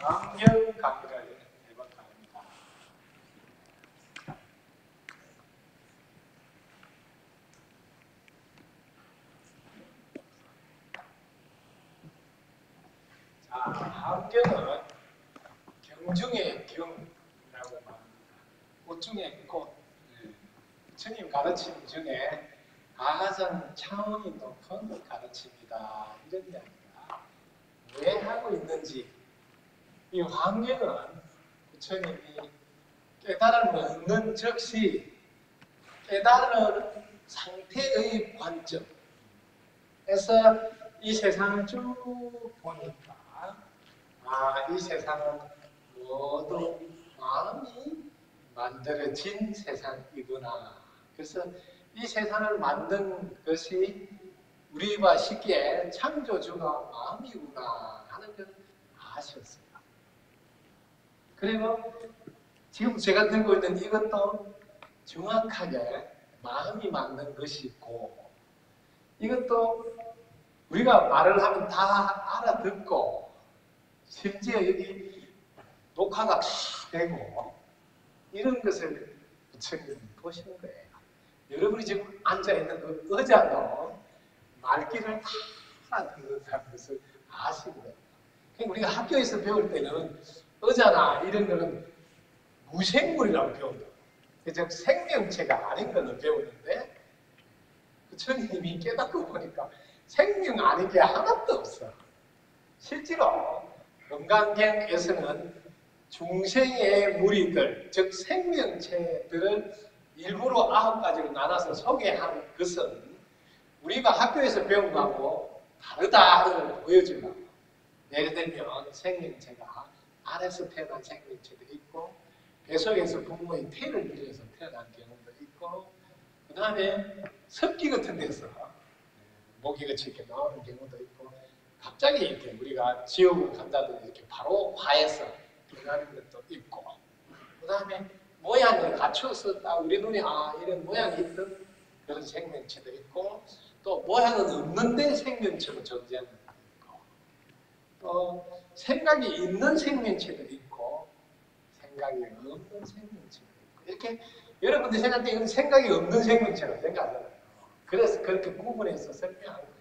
환경 강의를 해볼까 합니다. 자, 환경은 경중의 경이라고 말합니다. 꽃 중에 꽃. 부처님 가르침 중에 가장 차원이 높은 가르침이다. 이런 이야기가 왜 하고 있는지, 이 환경은 부처님이 깨달음을 얻는 즉시 깨달은 상태의 관점에서 이 세상을 쭉 보니까 이 세상은 모두 마음이 만들어진 세상이구나. 그래서 이 세상을 만든 것이 우리와 쉽게 창조주가 마음이구나 하는 걸 아셨어요. 그리고 지금 제가 들고 있는 이것도 정확하게 마음이 만든 것이고, 이것도 우리가 말을 하면 다 알아듣고, 심지어 여기 녹화가 다 되고, 이런 것을 부처님이 보시는 거예요. 여러분이 지금 앉아있는 그 의자도 말귀를 다 알아듣는 것을 아시는 거예요. 그러니까 우리가 학교에서 배울 때는 의자나 이런 거는 무생물이라고 배운다. 즉 생명체가 아닌 거는 배우는데, 부처님이 깨닫고 보니까 생명 아닌 게 하나도 없어. 실제로 금강경에서는 중생의 무리들, 즉 생명체들을 일부러 9가지로 나눠서 소개한 것은 우리가 학교에서 배운 거하고 다르다 하는 걸 보여주려고. 예를 들면 생명체가 알에서 태어난 생명체도 있고, 뱃속에서 부모의 태를 빌려서 태어난 경우도 있고, 그 다음에 습기 같은 데서 모기같이 이렇게 나오는 경우도 있고, 갑자기 이렇게 우리가 지옥을 간다든지 이렇게 바로 화해서 변하는 것도 있고, 그 다음에 모양을 갖춰서 딱 우리 눈에 이런 모양이 있던 그런 생명체도 있고, 또 모양은 없는데 생명체로 존재하는 것도 있고, 또 생각이 있는 생명체도 있고 생각이 없는 생명체도 있고, 이렇게 여러분들이 생각할 때 이건 생각이 없는 생명체라고 생각하잖아요. 그래서 그렇게 구분해서 설명하는 거예요.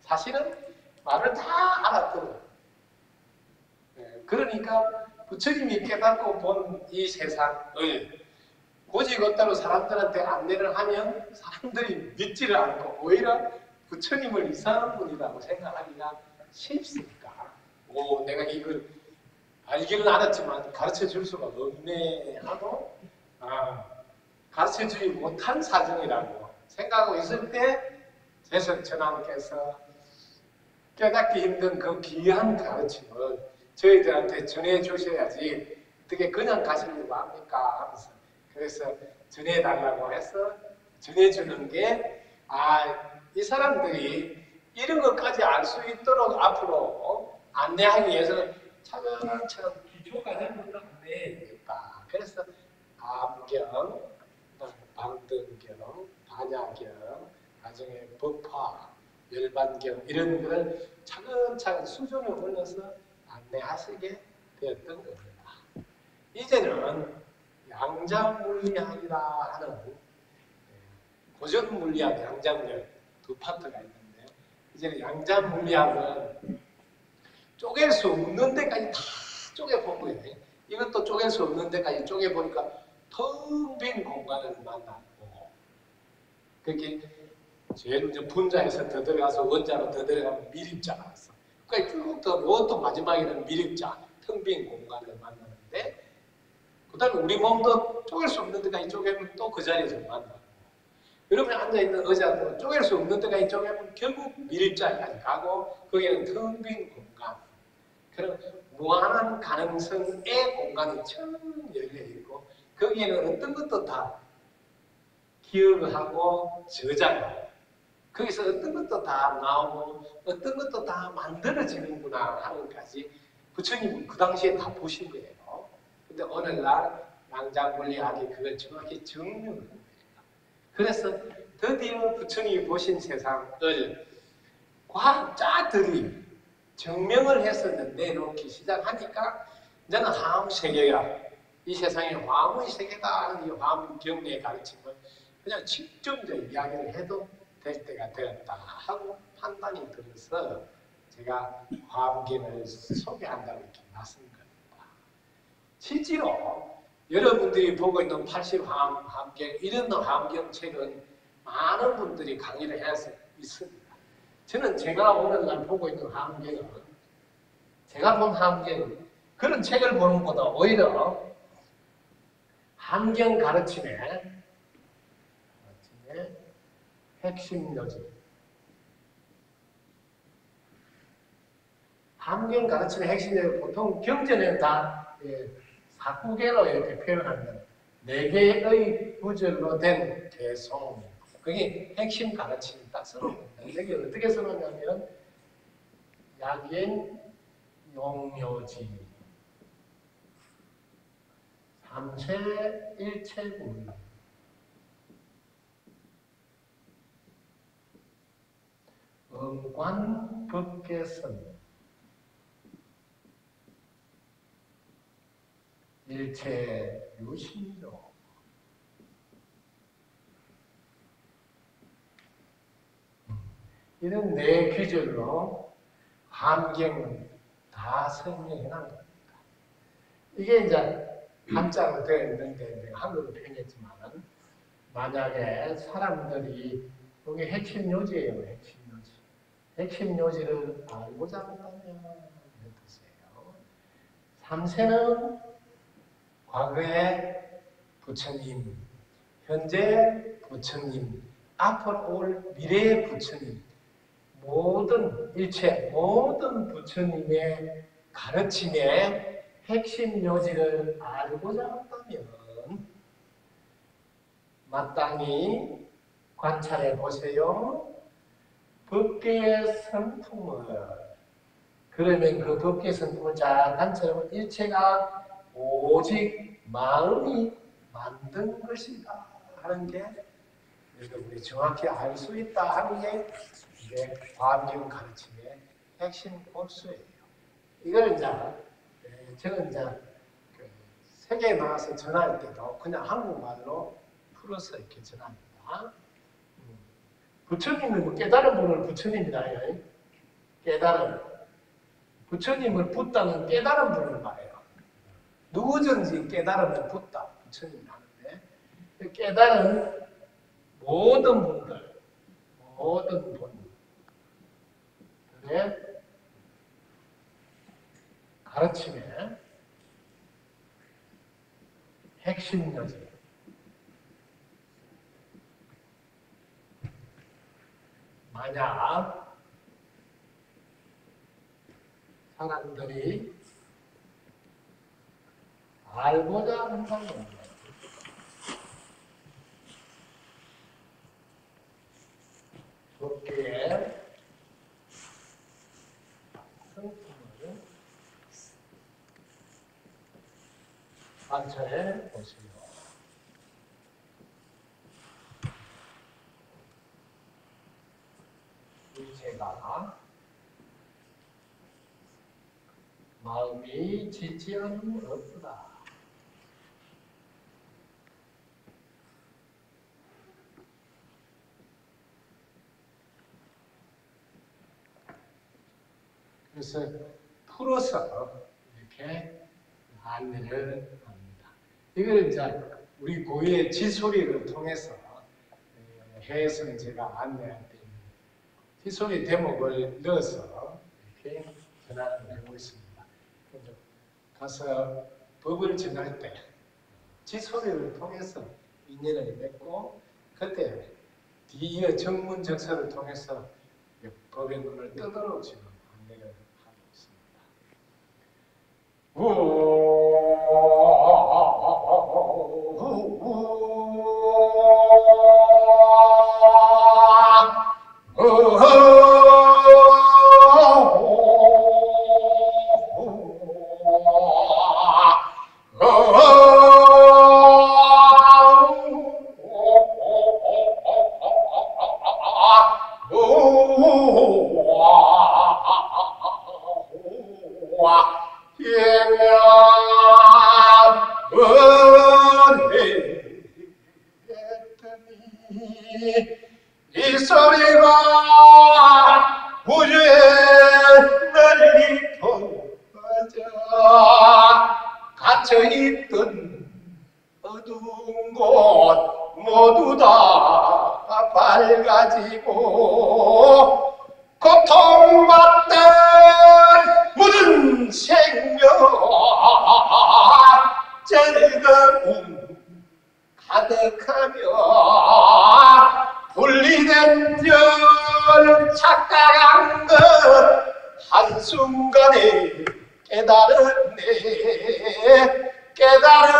사실은 말을 다 알아들어요. 그러니까 부처님이 깨닫고 본 이 세상을 고지고대로 사람들한테 안내를 하면 사람들이 믿지를 않고 오히려 부처님을 이상한 분이라고 생각하기가 쉽습니까? 내가 이걸 알기는 알았지만 가르쳐 줄 수가 없네 하고 가르쳐 주지 못한 사정이라고 생각하고 있을 때 제선천왕께서 깨닫기 힘든 그 귀한 가르침을 저희들한테 전해 주셔야지 어떻게 그냥 가시려고 합니까? 하면서 그래서 전해달라고 해서 전해주는 게 이 사람들이 이런 것까지 알 수 있도록 앞으로 안내하기 위해서 차근차근 기초과정부터 안내해야겠다. 그래서 암경, 방등경, 반야경, 나중에 법화, 열반경 이런 걸 차근차근 수준을 올려서 안내하시게 되었던 겁니다. 이제는 양자물리학이라 하는 고전물리학, 양자물리학 두 파트가 있는데, 이제는 양자물리학은 쪼갤 수 없는 데까지 다 쪼개보고요. 이것도 쪼갤 수 없는 데까지 쪼개보니까 텅 빈 공간을 만나고, 그렇게 제일 먼저 분자에서 더 들어가서 원자로 더 들어가면 미립자가 왔어. 그러니까 쭉 더, 이것도 마지막에는 미립자, 텅 빈 공간을 만나는데, 그 다음에 우리 몸도 쪼갤 수 없는 데까지 쪼개면 또 그 자리에서 만나고, 여러분이 앉아있는 의자도 쪼갤 수 없는 데까지 쪼개면 결국 미립자까지 가고, 거기에는 텅 빈 공간, 그런 무한한 가능성의 공간이 참 열려있고, 거기에는 어떤 것도 다 기억을 하고 저장하고, 거기서 어떤 것도 다 나오고 어떤 것도 다 만들어지는구나 하는 것까지 부처님은 그 당시에 다 보신 거예요. 근데 오늘날 양자물리학이 그걸 정확히 정리를 한 거예요. 그래서 드디어 부처님이 보신 세상을 과학자들이 증명을 해서 내놓기 시작하니까 이제는 화엄 세계가 이 세상이 화엄의 세계다 하는 이 화엄 경례의 가르침을 그냥 직접적 이야기를 해도 될 때가 되었다 하고 판단이 들어서 제가 화엄경을 소개한다고 이렇게 말씀을 겁니다. 실제로 여러분들이 보고 있는 80화엄경 이런 화엄경 책은 많은 분들이 강의를 해서 있습니다. 저는 제가 오늘날 보고 있는 화엄경은 제가 본 화엄경은 그런 책을 보는 것보다 오히려 화엄경 가르침의 핵심 요지. 화엄경 가르침의 핵심 요지 보통 경전에는 다 사구계로 이렇게 표현하는 4개의 구절로 된 개송. 그게 핵심 가르침이 딱 써놓습니다. 여기 어떻게 써놓냐면 약인 용요지 삼체 일체분 음관 법계선 일체 유심조 이런 4귀절로 화엄경은 다 설명해 놓은 겁니다. 이게 이제 한자로 되어 있는데 한글로 표현했지만 만약에 사람들이 여기 핵심 요지예요. 핵심 요지. 핵심 요지를 알고자 한다면 이런 뜻이에요. 삼세는 과거의 부처님, 현재 부처님, 앞으로 올 미래의 부처님, 모든 일체, 모든 부처님의 가르침의 핵심 요지를 알고자 한다면 마땅히 관찰해 보세요. 법계의 성품을 그러면 그 법계의 성품을 잘 관찰하면 일체가 오직 마음이 만든 것이다 하는 게 우리 정확히 알 수 있다 하는 게 이게 화엄경 가르침의 핵심 골수예요. 이걸 이제 저는 이제 세계에 나가서 전할 때도 그냥 한국말로 풀어서 이렇게 전합니다. 부처님은 깨달은 분은 부처님이다. 깨달은 부처님을 붙다는 깨달은 분을 말해요. 누구든지 깨달으면 붙다. 부처님이 하는데 깨달은 모든 분들, 모든 분들의 가르침의 핵심 요지. 만약 사람들이 알고자 한다면 법계의 성품을 관찰해 보세요. 일체가 마음이 지지하는 없다. 그래서 풀어서 이렇게 안내를 합니다. 이걸 이제 우리 고유의 지소리를 통해서 해서 제가 안내할 때 지소리 대목을 넣어서 이렇게 전환을 하고 있습니다. 가서 법을 전할 때 지소리를 통해서 인연을 맺고 그때 뒤이어 정문적서를 통해서 법의 문을 떠들어 지금 안내를 하고 있습니다. 이 소리가 우주에 널리 퍼져 갇혀있던 어두운 곳 모두 다 밝아지고 고통받던 모든 생명 즐거움 가득하며 분리된 별 착각한 것 한순간에 깨달았네. 깨달은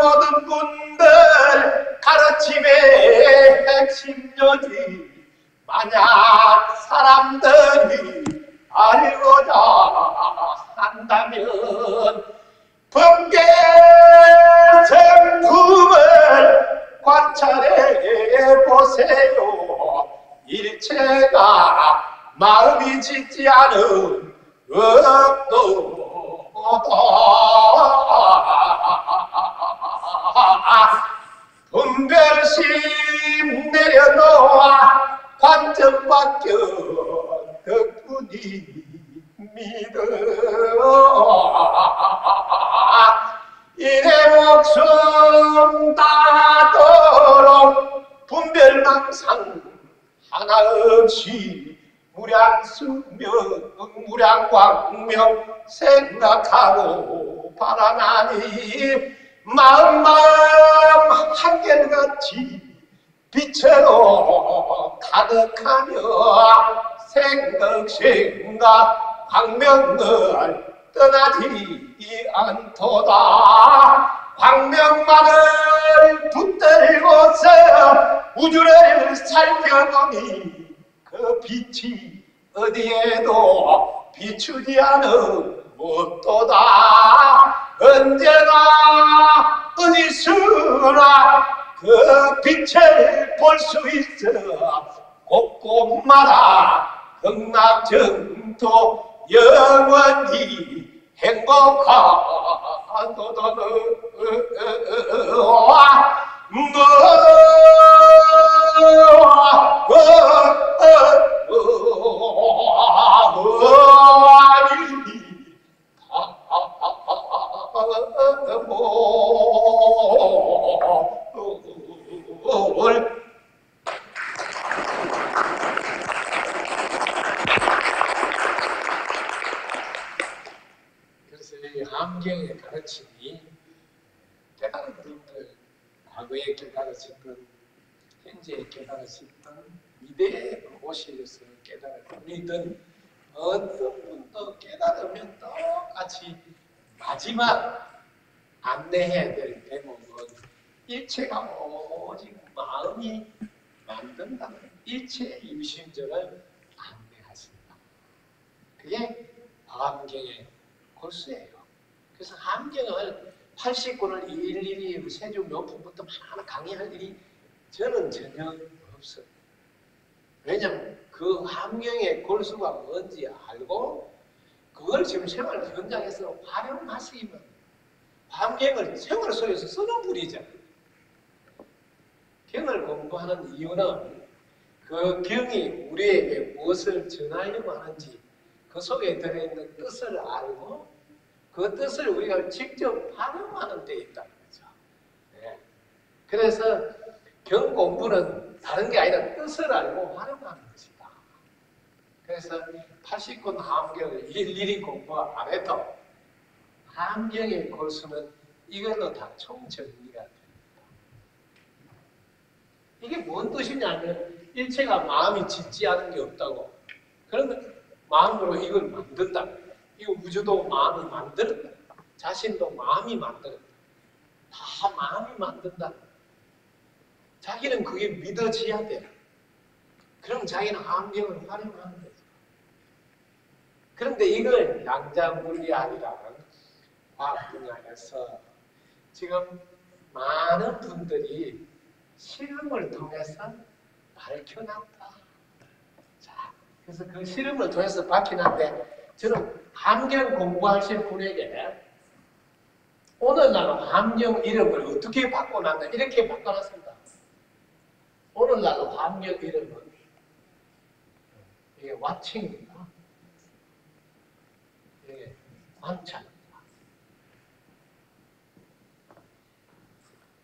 모든 분들 가르침의 핵심이지. 만약 사람들이 알고자 한다면 법계 성품을 관찰해 보세요. 일체가 마음이 짓지 않은 업도다. 분별심 내려놓아 관점 바뀌어 덕분이 믿어. 이내 목숨 다도록 분별망상 하나 없이 무량수명 무량광명 생각하고 바라나니 마음 한결같이 빛으로 가득하며 생각 광명을 떠나지 않도다. 광명만을 붙들고서 우주를 살펴보니 그 빛이 어디에도 비추지 않은 무엇도다. 언제나 어디서나 그 빛을 볼 수 있어. 곳곳마다 극락정토 영원히 행복하도다. 그래서 이 함경의 가르침이 깨달은 분들, 과거에 깨달으셨던, 현재에 깨달으셨던 미래의 그곳에서 깨달은 어떤 분도 깨달으면 똑같이 마지막 안내해야 될 대목은 일체가 오직 마음이 만든다는 일체의 유심전을 안내하신다. 그게 함경의 골수예요. 그래서 함경을 80권을 일일이 세종 명품부터 하나 강의할 일이 저는 전혀 없어요. 왜냐하면 그 함경의 골수가 뭔지 알고 그걸 지금 생활 현장에서 활용하시면 함경을 생활 속에서 쓰는 분이잖아요. 경을 공부하는 이유는 그 경이 우리에게 무엇을 전하려고 하는지 그 속에 들어있는 뜻을 알고 그 뜻을 우리가 직접 활용하는 데 있다는 거죠. 네. 그래서 경 공부는 다른 게 아니라 뜻을 알고 활용하는 것이다. 그래서 80권 함경을 일일이 공부 안 해도 함경의 골수는 이걸로 다 총정리가 됩니다. 이게 뭔 뜻이냐면 일체가 마음이 짓지 않은 게 없다고. 그러면 마음으로 이걸 만든다. 이거 우주도 마음이 만들었다. 자신도 마음이 만들었다. 다 마음이 만든다. 자기는 그게 믿어져야 돼. 그럼 자기는 함경을 활용하는 거죠. 그런데 이걸 양자물리학이라는 과학 분야에서 지금 많은 분들이 실험을 통해서 밝혀놨다. 자, 그래서 그 실험을 통해서 밝혀놨는데 저는 함경 공부하실 분에게 오늘날 함경 이름을 어떻게 바꿔놨나 이렇게 바꿔놨습니다. 오늘날 환경 이름은 이게 왓칭입니다. 이게 관찰입니다.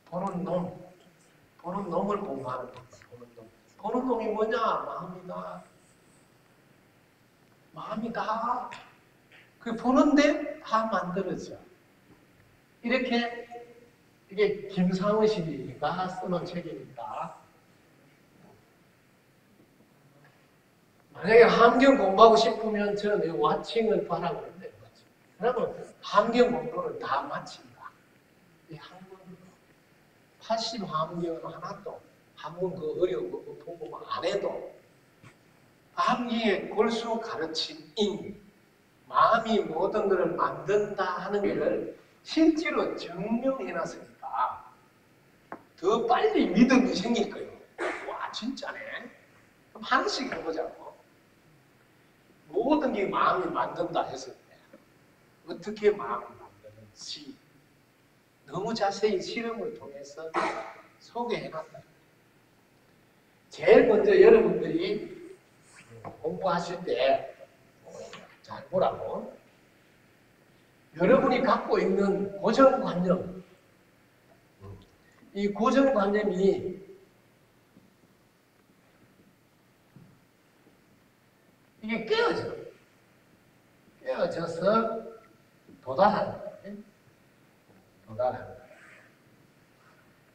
보는 놈을 공부하는 겁니다. 보는 놈. 보는 놈이 뭐냐? 마음이다. 마음이다. 그 보는데 다 만들어져. 이게 김상의씨가 쓰는 책입니다. 만약에 환경 공부하고 싶으면 저는 이 와칭을 봐라고 그랬는데, 그러면 환경 공부를 다 마친다. 이 한국 80 환경은 하나도 한번 그 어려운 거 보고 안 해도 암기의 골수 가르침 인 마음이 모든 것을 만든다 하는 것을 실제로 증명해놨으니까 더 빨리 믿음이 생길 거예요. 와 진짜네. 그럼 하나씩 해보자고. 모든 게 마음이 만든다 했을 때 어떻게 마음을 만드는지 너무 자세히 실험을 통해서 소개해놨다. 제일 먼저 여러분들이 공부하실 때 잘 보라고. 여러분이 갖고 있는 고정관념, 이 고정관념이 이게 깨어져서 도달하는 거예요. 도달하는 거예요.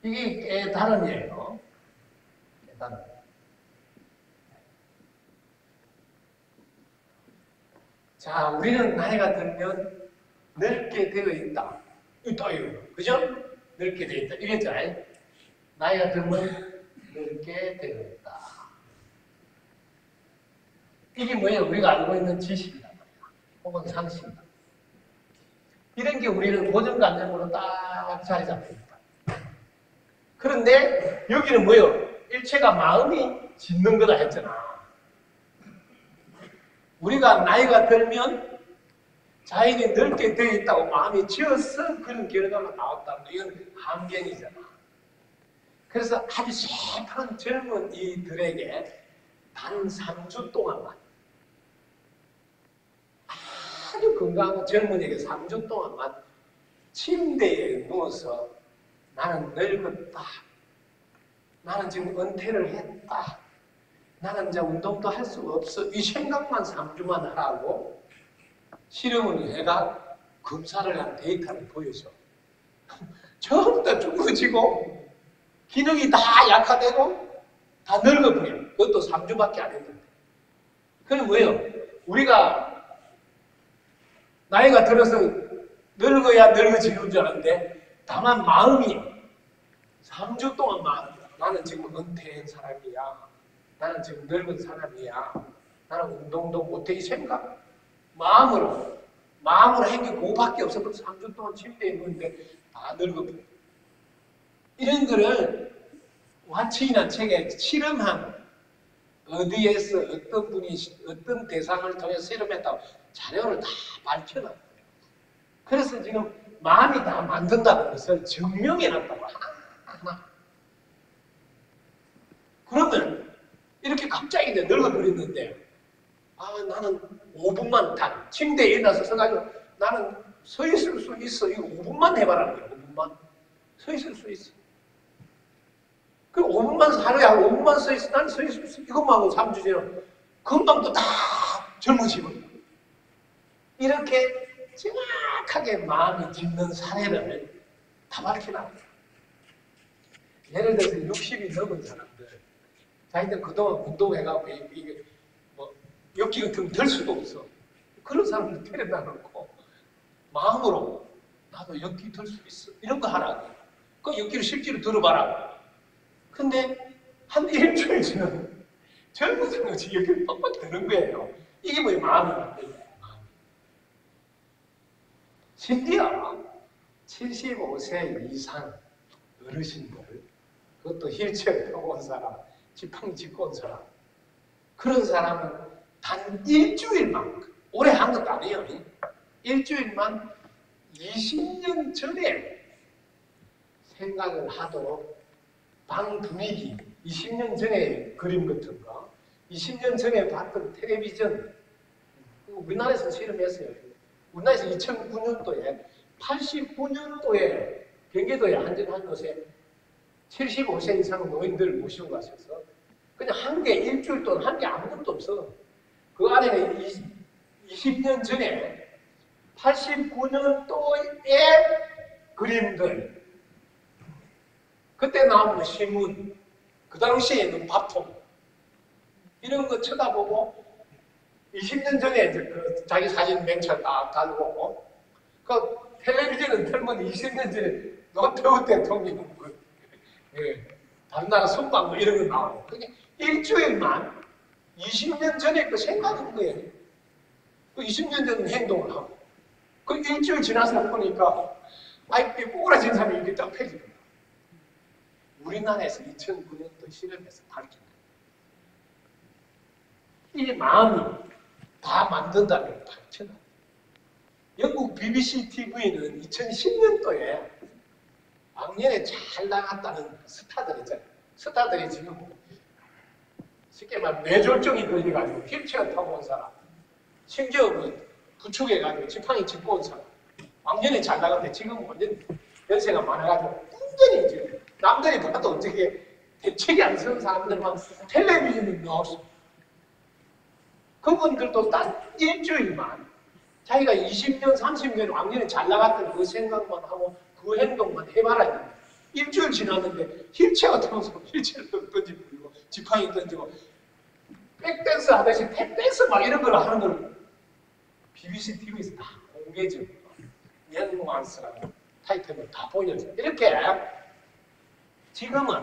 이게 깨달음이에요. 깨달음. 자, 우리는 나이가 들면 넓게 되어 있다. 이거 그죠? 넓게 되어 있다. 이랬죠? 나이가 들면 넓게 되어 있다. 이게 뭐예요? 우리가 알고 있는 지식이란 말이야. 혹은 상식이다. 이런 게 우리는 고정관념으로 딱 자리 잡힙니다. 그런데 여기는 뭐예요? 일체가 마음이 짓는 거다 했잖아. 우리가 나이가 들면 자연이 넓게 되어 있다고 마음이 지어서 그런 결과가 나왔다는 거. 이건 함경이잖아. 그래서 아주 새파란 젊은 이들에게 단 3주 동안만 아주 건강한 젊은이에게 3주 동안만 침대에 누워서 나는 늙었다. 나는 지금 은퇴를 했다. 나는 이제 운동도 할 수가 없어. 이 생각만 3주만 하라고 실험을 해가 검사를 한 데이터를 보여줘. 전부 다 죽어지고 기능이 다 약화되고 다 늙어버려. 그것도 3주밖에 안 했는데. 그건 뭐예요? 우리가 나이가 들어서 늙어야 늙어지는 줄 알았는데 다만 마음이 3주 동안 나는 지금 은퇴한 사람이야. 나는 지금 늙은 사람이야. 나는 운동도 못해. 이 생각. 마음으로 한 게 그거밖에 없어. 그래서 3주 동안 침대에 있는데 다 늙어버려. 이런 거를 와칭이라는 책에 실험한 어디에서 어떤 분이 어떤 대상을 통해서 실험했다고 자료를 다 밝혀놨어요. 그래서 지금 마음이 다 만든다는 것을 증명해놨다고 하나. 그러면 이렇게 갑자기 늙어버렸는데 나는 5분만 단 침대에 일어나서 서가지고 나는 서 있을 수 있어. 이거 5분만 해봐라는 거야. 5분만 서 있을 수 있어. 그 5분만 하루에 5분만 서 있어. 나는 서 있을 수 있어. 이것만 하고 3주 지나 금방 또 다 젊어지고. 이렇게 정확하게 마음이 짓는 사례를 다 밝혀놨어요. 예를 들어서 60이 넘은 사람들 자기들 그동안 운동해갖고 이게 뭐 역기 같은 거 될 수도 없어. 그런 사람들 데려다 놓고 마음으로 나도 역기 들 수 있어. 이런 거 하라고. 그 역기를 실제로 들어봐라. 근데 한 일주일 지나면 젊은 사람이 역기를 빡빡 드는 거예요. 이게 뭐예요? 마음이 만든 거예요. 심지어 75세 이상 어르신들, 그것도 휠체어 타고 온 사람, 지팡이 짚고 온 사람, 그런 사람은 단 일주일만, 오래 한 것도 아니에요. 일주일만 20년 전에 생각을 하도록 방 분위기, 20년 전에 그림 같은 거, 20년 전에 봤던 텔레비전, 우리나라에서 실험했어요. 우리나라에서 2009년도에, 89년도에 경기도에 한적한 곳에 75세 이상 노인들을 모시고 가셔서 그냥 한 개, 일주일 동안 한 게 아무것도 없어. 그 안에는 20년 전에 89년도의 그림들, 그때 나오는 신문, 그 당시에는 밥통, 이런 거 쳐다보고 20년 전에 이제 그 자기 사진 맨처 딱 달고, 그 텔레비전은 틀면 20년 전에 노태우 대통령 다른 나라 순방 뭐 이런 거 나와요. 그게 일주일만 20년 전에 그 생각한 거예요. 그 20년 전 행동을 하고, 그 일주일 지나서 보니까 아이 꼬라진 사람이 이렇게 딱 펴지더라고요. 우리나라에서 2009년도 실험해서 밝힌 거예요. 이 마음이 다 만든다면 밝혀놔. 영국 BBC TV는 2010년도에 왕년에 잘 나갔다는 스타들 있잖아요. 스타들이 지금 쉽게 말하면 뇌졸중이 걸려가지고 휠체어 타고 온 사람, 심지어 부축해가지고 지팡이 짚고 온 사람, 왕년에 잘 나갔는데 지금 완전 연세가 많아가지고 완전히 지금 남들이 봐도 어떻게 대책이 안 서는 사람들만 텔레비전에 나왔어. 그분들도 딱 일주일만 자기가 20년, 30년 왕년에 잘 나갔던 그 생각만 하고 그 행동만 해봐라 했는데 일주일 지났는데 휠체어 타면서 휠체어도 던지고 지팡이 던지고 백댄스 하듯이 탭댄스 막 이런 걸 하는 걸 BBC TV에서 다 공개해주고 연구만스라는 타이틀을 다 보여줘. 이렇게 지금은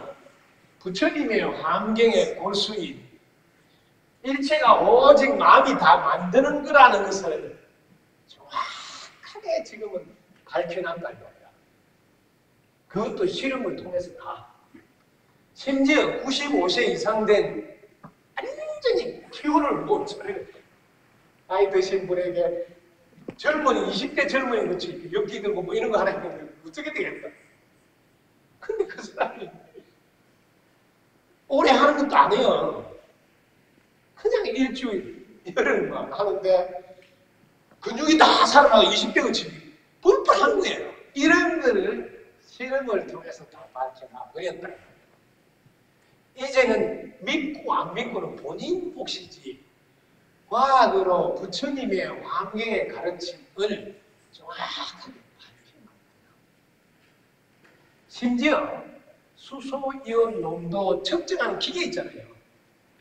부처님의 환경의 골수인 일체가 오직 마음이 다 만드는 거라는 것을 정확하게 지금은 밝혀낸다 이거야. 그것도 실험을 통해서 다. 심지어 95세 이상 된 완전히 기운을 못 차리는 나이 드신 분에게 젊은이, 20대 젊은이 그렇지 엽기 들고 뭐 이런 거 하나 했는데 어떻게 되겠다. 근데 그 사람이 오래 하는 것도 아니에요. 그냥 일주일, 열흘만 하는데 근육이 다 살아나고 20대가 지금 뿔뿔한 거예요. 이런 거를 실험을 통해서 다 밝혀나 버렸다. 이제는 믿고 안 믿고는 본인 몫이지 과학으로 부처님의 환경의 가르침을 정확하게 밝힙니다. 심지어 수소이온 농도 측정하는 기계 있잖아요.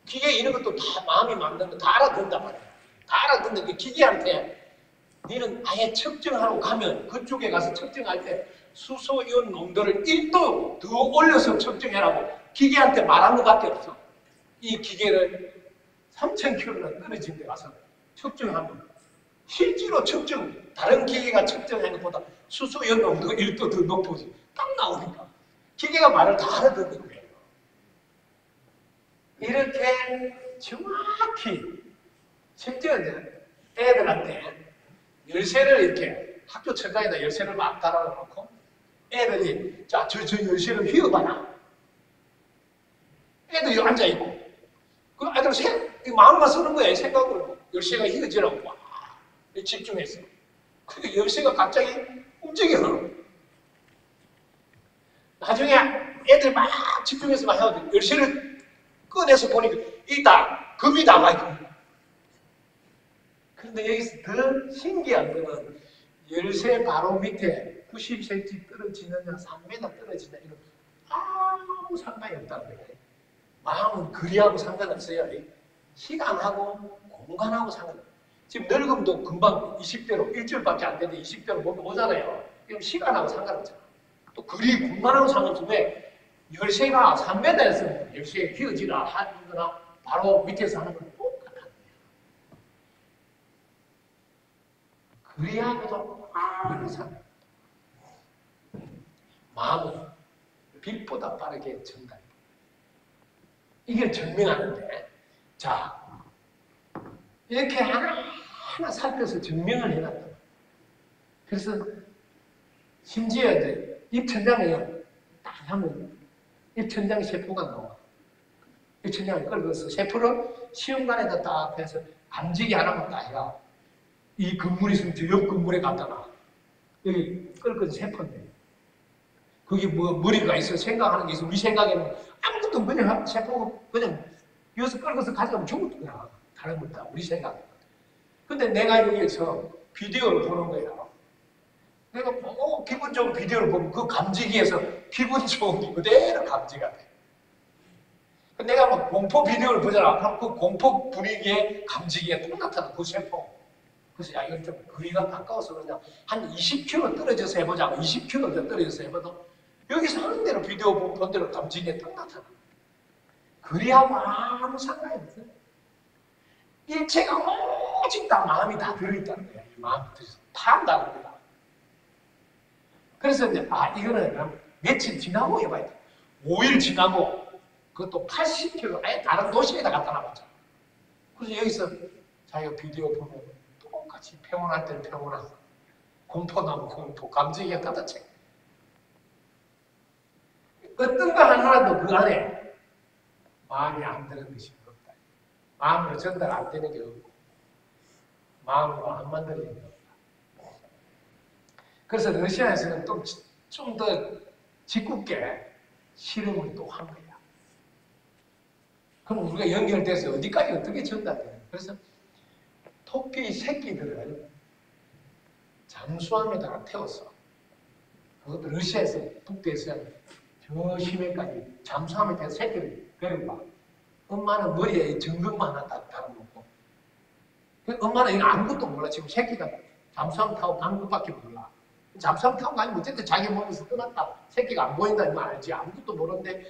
기계 이런 것도 다 마음이 맞는 거 다 알아듣는단 말이에요. 다 알아듣는 게 기계한테 니는 아예 측정하러 가면 그쪽에 가서 측정할 때 수소이온 농도를 1도 더 올려서 측정해라고 기계한테 말한 것밖에 없어. 이 기계를 3,000km나 떨어진 데 가서 측정하면 실제로 측정, 다른 기계가 측정하는 것보다 수소이온 농도가 1도 더 높아지. 딱 나오니까. 기계가 말을 다 알아듣는 거예요. 이렇게 정확히 심지어 애들한테 열쇠를 이렇게 학교 천장에다 열쇠를 막 달아놓고 애들이 자, 저 열쇠를 휘어봐라. 애들이 앉아있고 그 애들 마음만 쓰는 거예요. 생각으로 열쇠가 휘어지라고 와 집중해서 근데 열쇠가 갑자기 움직여. 나중에 애들 막 집중해서 막 해야 열쇠를 꺼내서 보니까 있다. 금이 나가 있고. 그런데 여기서 더 신기한 거는 열쇠 바로 밑에 90cm 떨어지느냐 3m 떨어지느냐 이런 아무 상관이 없다는 거예요. 마음은 거리하고 상관없어요. 시간하고 공간하고 상관없어요. 지금 늙음도 금방 20대로 일주일밖에 안 되는데 20대로 몸이 오잖아요. 그럼 시간하고 상관없잖아. 또 거리 공간하고 상관없어. 왜? 열쇠가 3m에서 열쇠에 휘어지나 하거나 바로 밑에서 하는 건 똑같아요. 거리하고도 항상 마음은 빛보다 빠르게 전달. 이걸 증명하는데, 자, 이렇게 하나하나 살펴서 증명을 해놨다. 그래서 심지어 이제 입천장에 딱 하면 일천장 세포가 나와. 일천장을 끌어서 세포를 시험관에다 딱 해서 감지기 하나만 딱 해야 이 건물이 있으면 저 옆 건물에 갖다 놔. 여기 끌어서 세포인데. 그게 뭐 머리가 있어 생각하는 게 있어. 우리 생각에는 아무것도 그냥 세포가 그냥 여기서 끌어서 가져가면 죽었구나. 다른 건 다 우리 생각. 근데 내가 여기에서 비디오를 보는 거야. 내가 기본적으로 비디오를 보면 그 감지기에서 기분 좋은 게 그대로 감지가 돼. 내가 뭐 공포 비디오를 보잖아. 그럼 그 공포 분위기에 감지기에 딱 나타나, 그 세포. 그래서 야, 이건 좀 거리가 가까워서 그냥 한 20km 떨어져서 해보자고. 20km 떨어져서 해봐도 여기서 하는 대로 비디오 본 대로 감지기에 딱 나타나. 거리하고 아무 상관이 없어요. 일체가 오직 다 마음이 다 들어있다는 거야. 이 마음이 들어있어. 다 안다는 거야. 그래서 이제, 이거는 며칠 지나고 해봐야 돼. 5일 지나고, 그것도 80km, 아예 다른 도시에다 갖다 놔봤잖아. 그래서 여기서 자기가 비디오 보면 똑같이 평온할 때는 평온하고, 공포 나면 공포, 감정이 똑같이. 어떤 거 하나라도 그 안에 마음이 안 드는 것이 없다. 마음으로 전달 안 되는 게 없고, 마음으로 안 만드는 게 없다. 그래서 러시아에서는 또 좀 더 짓궂게 실험을 또 한 거야. 그럼 우리가 연결돼서 어디까지 어떻게 전달돼요? 그래서 토끼 새끼들을 잠수함에다가 태웠어. 그것도 러시아에서 북대에서 저 심해까지 잠수함에 태워서 새끼를 데려봐. 엄마는 머리에 정금만 하나 딱 달아놓고. 엄마는 이거 아무것도 몰라. 지금 새끼가 잠수함 타고 가는 것밖에 몰라. 잠수함 타고 가면 어쨌든 자기 몸에서 떠났다. 새끼가 안 보인다 이 말 알지. 아무것도 모르는데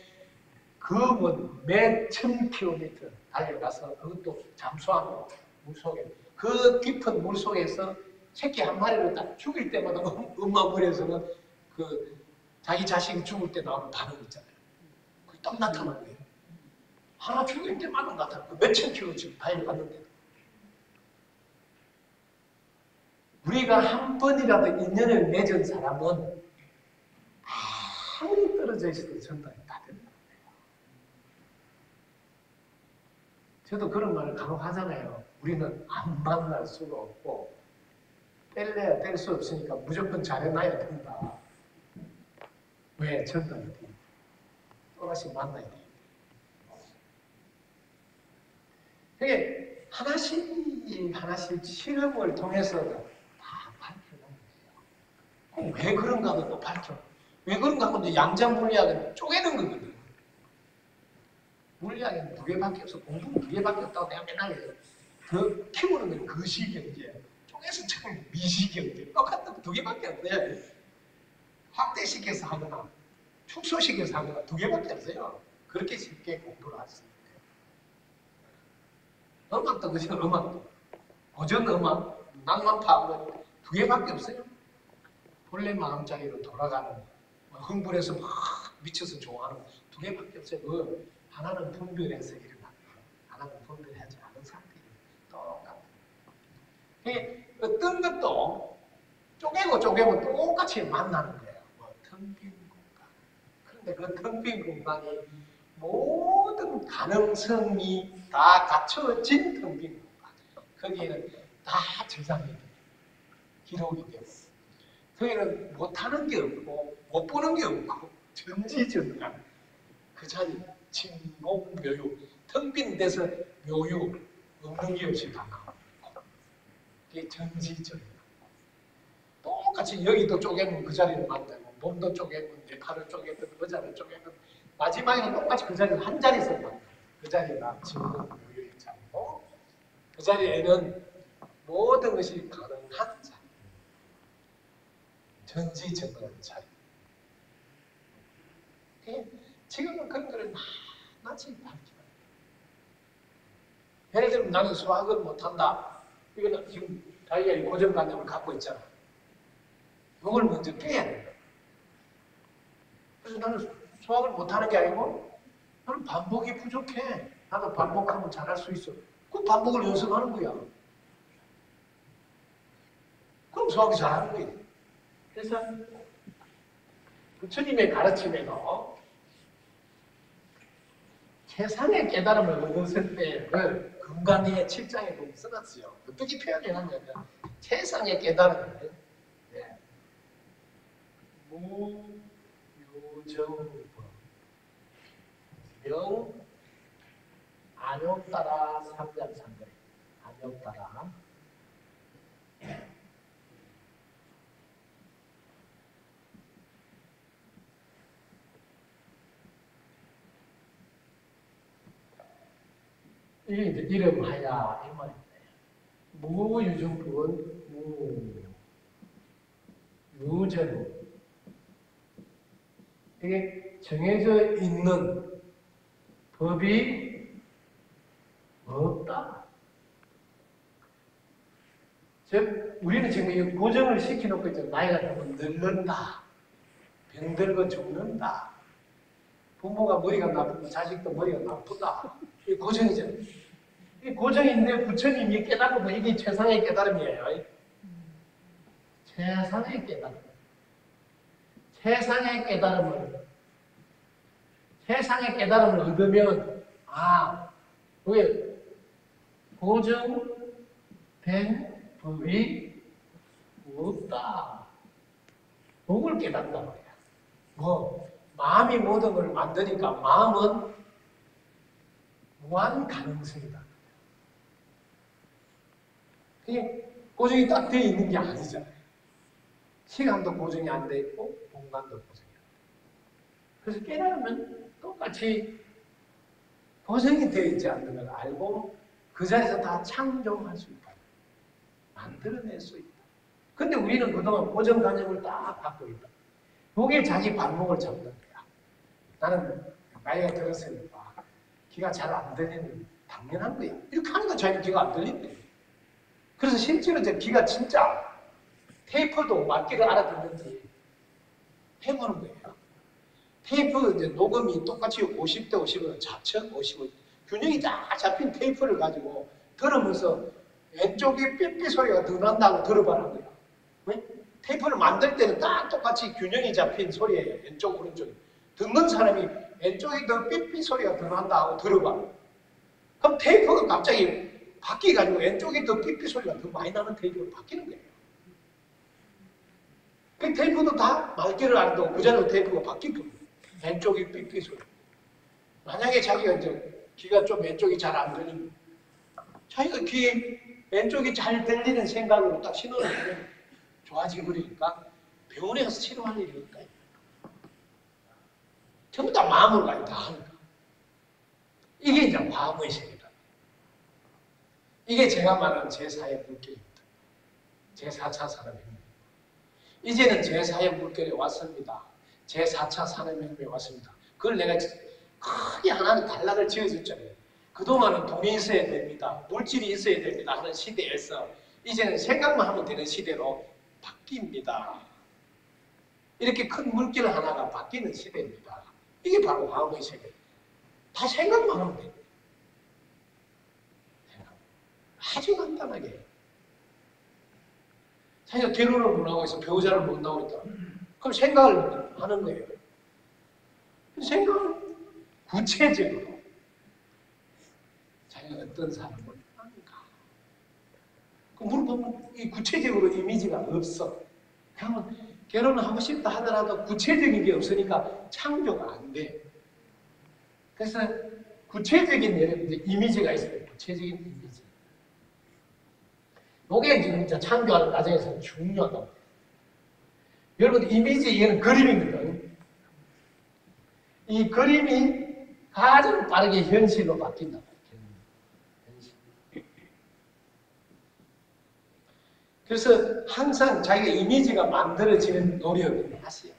그 몇 천 킬로미터 달려가서 그것도 잠수함으로 물속에 그 깊은 물속에서 새끼 한 마리를 딱 죽일 때마다 엄마 머리에서는 그 자기 자식이 죽을 때 나오는 반응 있잖아요. 그게 딱 나타난 거예요. 하나 죽일 때마다 나타나고 몇천 킬로 지금 달려갔는데 우리가 한 번이라도 인연을 맺은 사람은 아무리 떨어져 있어도 전달이 다 된다는 거예요. 저도 그런 말을 간혹 하잖아요. 우리는 안 만날 수가 없고 뗄래야 뗄 수 없으니까 무조건 잘해놔야 된다. 왜? 전달이 돼. 또다시 만나야 돼. 그게 하나씩 실험을 통해서 왜 그런가 하고 또 밝혀. 왜 그런가 하고 이제 양자물리학은 쪼개는 거거든. 물리학에는 두 개밖에 없어. 공부는 두 개밖에 없다고 내가 맨날 해요. 더 키우는 건 거시경제. 쪼개서 처음 미시경제. 똑같은 두 개밖에 없어요. 확대시켜서 하거나 축소시켜서 하거나 두 개밖에 없어요. 그렇게 쉽게 공부를 할 수 있어요. 음악도 그죠? 음악도. 고전 음악, 낭만파 뭐 두 개밖에 없어요. 본래 마음자리로 돌아가는 흥분해서 막 미쳐서 좋아하는 두 개밖에 없어요. 그 하나는 분별해서 일어나고 하나는 분별하지 않은 상태예요. 똑같아요. 어떤 것도 쪼개고 똑같이 만나는 거예요. 텅 빈 공간. 그런데 그 텅 빈 공간이 모든 가능성이 다 갖춰진 텅 빈 공간. 거기에는 다 저장이 돼요. 기록이 되고. 거기는 못하는 게 없고 못 보는 게 없고 전지전능 그 자리 진공묘유 텅 빈 데서 묘유 없는 게 없이 다 나오고 그게 전지전능 똑같이 여기도 쪼개면 그 자리를 만들고 몸도 쪼개면 내 팔을 쪼개든 의자를 쪼개든 마지막에는 똑같이 그 자리를 한 자리에서 만들고 그 자리가 진공묘유의 자리고 그 자리에는 모든 것이 가능한 자리 전지전능한 자리. 지금은 그런 거를 낱낱이 밝혀요. 예를 들면 나는 수학을 못한다. 이거는 지금 자기가 고정관념을 갖고 있잖아. 이걸 먼저 깨야 돼. 그래서 나는 수학을 못하는 게 아니고 나는 반복이 부족해. 나도 반복하면 잘할 수 있어. 그 반복을 연습하는 거야. 그럼 수학이 잘하는 거야. 그래서 부처님의 가르침에도 세상의 깨달음을 얻었을 때를 건강의 7장에 보면 써놨어요. 어떻게 표현해놨냐면 세상의 깨달음을 무유정법 명 안욕따라 삼장삼거리 안욕따라 이게 이제 이름하야 이 말입니다. 무유정법은 무정 이게 정해져 있는 법이 없다. 즉 우리는 지금 이 고정을 시켜놓고 있잖아요. 나이가 들면 늙는다. 병들고 죽는다. 부모가 머리가 나쁘고 자식도 머리가 나쁘다. 이 고정이잖아요. 이 고정인데 부처님이 깨닫고 뭐 이게 최상의 깨달음이에요. 최상의 깨달음. 세상의 깨달음을 얻으면 그게 고정된 법이 없다. 복을 깨닫는단 말이야. 마음이 모든 걸 만드니까 마음은 무한 가능성이다. 그게 고정이 딱 되어 있는 게 아니잖아요. 시간도 고정이 안 돼 있고 공간도 고정이 안 돼. 그래서 깨달으면 똑같이 고정이 되어 있지 않는 걸 알고 그 자리에서 다 창조할 수 있다. 만들어낼 수 있다. 근데 우리는 그동안 고정관념을 딱 갖고 있다. 그게 자기 발목을 잡는 거야. 나는 나이가 들었으니까 귀가 잘 안 들리는 당연한 거야. 이렇게 하는 거 자기는 귀가 안 들린대. 그래서 실제로 이제 귀가 진짜 테이프도 맞기를 알아듣는지 해보는 거예요. 테이프 이제 녹음이 똑같이 50대 50은 좌측 50은 균형이 다 잡힌 테이프를 가지고 들으면서 왼쪽에 삐삐 소리가 더 난다고 들어봐라는 거야. 왜? 테이프를 만들 때는 딱 똑같이 균형이 잡힌 소리예요. 왼쪽 오른쪽. 듣는 사람이 왼쪽이 더 삐삐 소리가 더 난다고 들어봐. 그럼 테이프가 갑자기 바뀌어가지고 왼쪽이 더 삐삐 소리가 더 많이 나는 테이프로 바뀌는 거예요. 그 테이프도 다 말귀를 안다고 그 자리로 테이프가 바뀔 겁니다. 왼쪽이 삐삐 소리. 만약에 자기가 이제 귀가 좀 왼쪽이 잘 안 들리면 자기가 귀에 왼쪽이 잘 들리는 생각으로 딱 신호를 주면 좋아지게 버리니까 병원에 가서 치료할 일이 없다. 전부 다 마음으로 가요. 다 하니까. 이게 이제 화음의 세계다. 이게 제가 말하는 제4의 물결입니다. 제4차 산업입니다. 이제는 제4의 물결에 왔습니다. 제4차 산업혁명에 왔습니다. 그걸 내가 크게 하나는 단락을 지어줬잖아요. 그동안은 돈이 있어야 됩니다. 물질이 있어야 됩니다 하는 시대에서 이제는 생각만 하면 되는 시대로 바뀝니다. 이렇게 큰 물결 하나가 바뀌는 시대입니다. 이게 바로 화음의 세계. 다 생각만 하면 됩니다. 아주 간단하게. 자기가 결혼을 못 하고 있어. 배우자를 못 나오고 있다. 그럼 생각을 하는 거예요. 생각을 구체적으로 자기가 어떤 사람을 하는가. 그 물어보면 이 구체적으로 이미지가 없어. 그러면 결혼을 하고 싶다 하더라도 구체적인 게 없으니까 창조가 안 돼. 그래서 구체적인 여러분들 이미지가 있어요. 구체적인 이미지. 이게 지금 진짜 창조하는 과정에서 중요하다고. 여러분 이미지 얘는 그림입니다. 이 그림이 가장 빠르게 현실로 바뀐다. 현실. 그래서 항상 자기가 이미지가 만들어지는 노력을 하세요.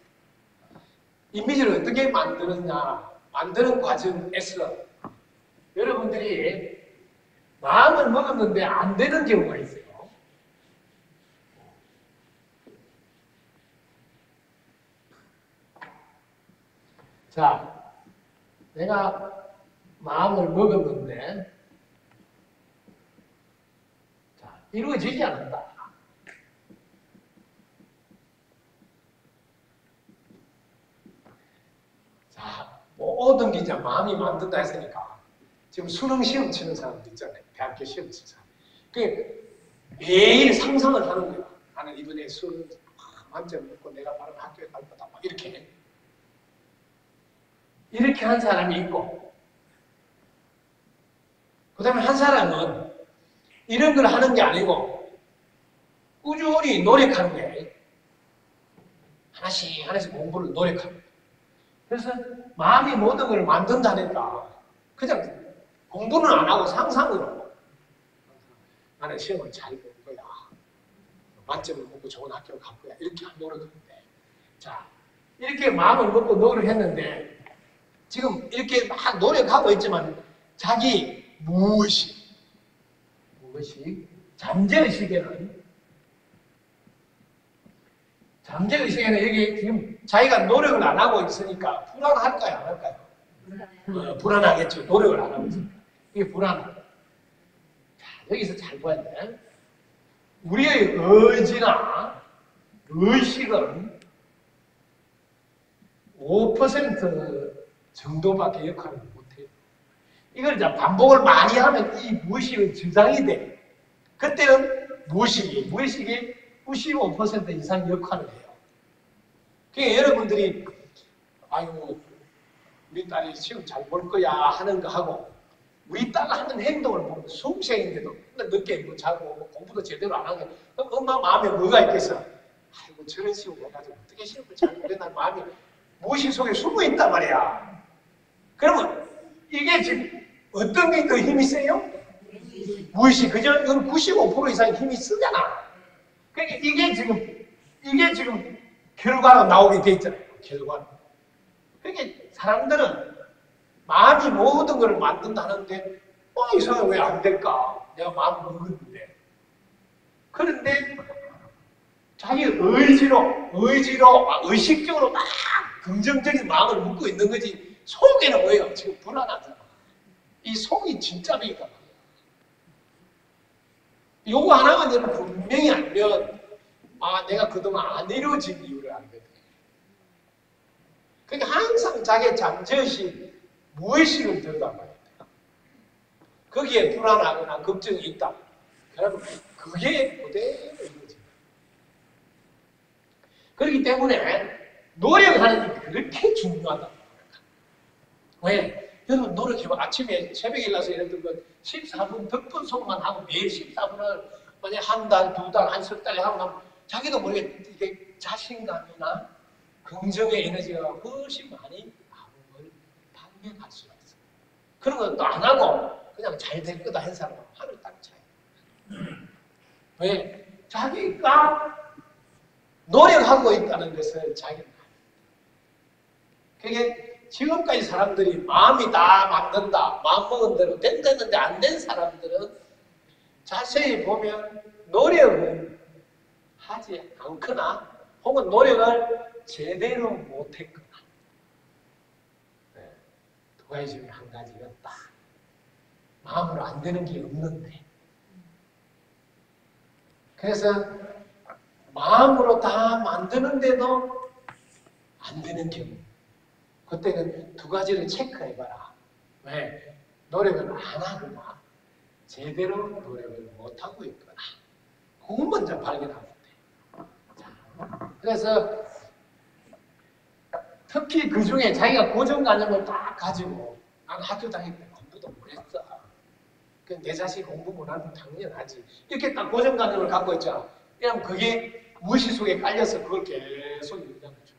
이미지를 어떻게 만드느냐, 만드는 과정에서 여러분들이 마음을 먹었는데 안 되는 경우가 있어요. 자, 내가 마음을 먹었는데 자, 이루어지지 않는다. 자, 모든 게 이제 마음이 만든다 했으니까 지금 수능 시험 치는 사람도 있잖아요. 대학교 시험 치는 사람. 그 매일 상상을 하는 거야. 나는 이번에 수능 만점 먹고 내가 바로 학교에 갈 거다. 막 이렇게 한 사람이 있고, 그 다음에 한 사람은 이런 걸 하는 게 아니고 꾸준히 노력하는 거야. 하나씩 공부를 노력하는 거야. 그래서 마음이 모든 걸 만든다니까 그냥 공부는 안 하고 상상으로 나는 시험을 잘 볼 거야. 만점을 먹고 좋은 학교를 갈 거야. 이렇게 노력하는데, 자, 이렇게 마음을 먹고 노력했는데 지금 이렇게 막 노력하고 있지만 자기 무의식 잠재의식에는 여기 지금 자기가 노력을 안 하고 있으니까 불안할까요? 안 할까요? 불안하겠죠. 노력을 안 하고 있으니까. 이게 불안하다. 자, 여기서 잘 봐야 돼. 우리의 의지나 의식은 5% 정도밖에 역할을 못해요. 이걸 이제 반복을 많이 하면 이 무의식은 저장이 돼. 그때는 무의식이 95% 이상 역할을 해요. 그러니까 여러분들이 아이고 우리 딸이 시험 잘 볼 거야 하는 거 하고 우리 딸 하는 행동을 보면 수험생인데도 늦게 뭐 자고 공부도 제대로 안 하는 게 그럼 엄마 마음에 뭐가 있겠어? 아이고 저런 시험 해가지고 어떻게 시험을 잘 보려나 마음이 무의식 속에 숨어 있단 말이야. 그러면 이게 지금 어떤 게 더 힘이 세요? 무의식. 그죠? 이건 95% 이상 힘이 쓰잖아. 그러니까 이게 지금 결과로 나오게 돼 있잖아요. 결과로. 그러니까 사람들은 마음이 모든 걸 만든다는데 이상하게 왜 안 될까? 내가 마음을 먹었는데. 그런데 자기 의식적으로 막 긍정적인 마음을 먹고 있는 거지 속에는 뭐예요? 지금 불안하잖아. 이 속이 진짜니까. 요거 하나만 여러분 분명히 알면 내가 그동안 안 이루어진 이유를 알거든. 그러니까 항상 자기의 잠재의식, 무의식을 들여다봐야 돼. 거기에 불안하거나 걱정이 있다. 그러면 그게 그대로 이루어진다. 그렇기 때문에 노력하는 게 그렇게 중요하다. 왜? 여러분 노력해봐. 아침에 새벽에 일어나서 예를 들면 14분 덕분송만 하고 매일 14분을 만약 한 달, 두 달, 한 석 달에 하고 나면 자기도 모르게 이게 자신감이나 긍정의 에너지가 훨씬 많이 나오는 걸 발견할 수가 있어. 그런 건 또 안 하고 그냥 잘 될 거다 한 사람은 하늘 땅 차이. 왜? 자기가 노력하고 있다는 것을 자기는 그게 지금까지 사람들이 마음이 다 만든다, 마음먹은 대로 된다는데 안 된 사람들은 자세히 보면 노력은 하지 않거나 혹은 노력을 제대로 못했거나 두 가지 중에 한 가지였다. 마음으로 안 되는 게 없는데 그래서 마음으로 다 만드는데도 안 되는 경우 그때는 두 가지를 체크해봐라. 왜? 노력을 안 하거나 제대로 노력을 못하고 있거나 그것 먼저 발견하면 돼. 그래서 특히 그 중에 자기가 고정관념을 딱 가지고 난 학교 다닐 때 공부도 못했어. 내 자식이 공부 못하면 당연하지. 이렇게 딱 고정관념을 갖고 있잖아. 그럼 그게 무의식 속에 깔려서 그걸 계속 유지하는 거죠.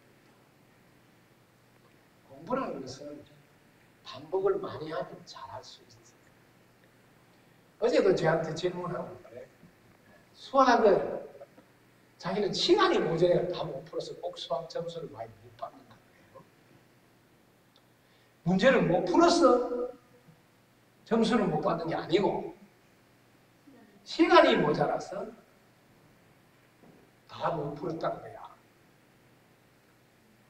공부라는 것은 반복을 많이 하면 잘할 수 있어요. 어제도 저한테 질문하고 그래. 수학은 자기는 시간이 모자라서 다 못 풀어서 꼭 수학 점수를 많이 못 받는다 그래요. 문제를 못 풀어서 점수를 못 받는 게 아니고 시간이 모자라서 다 못 풀었다는 거야.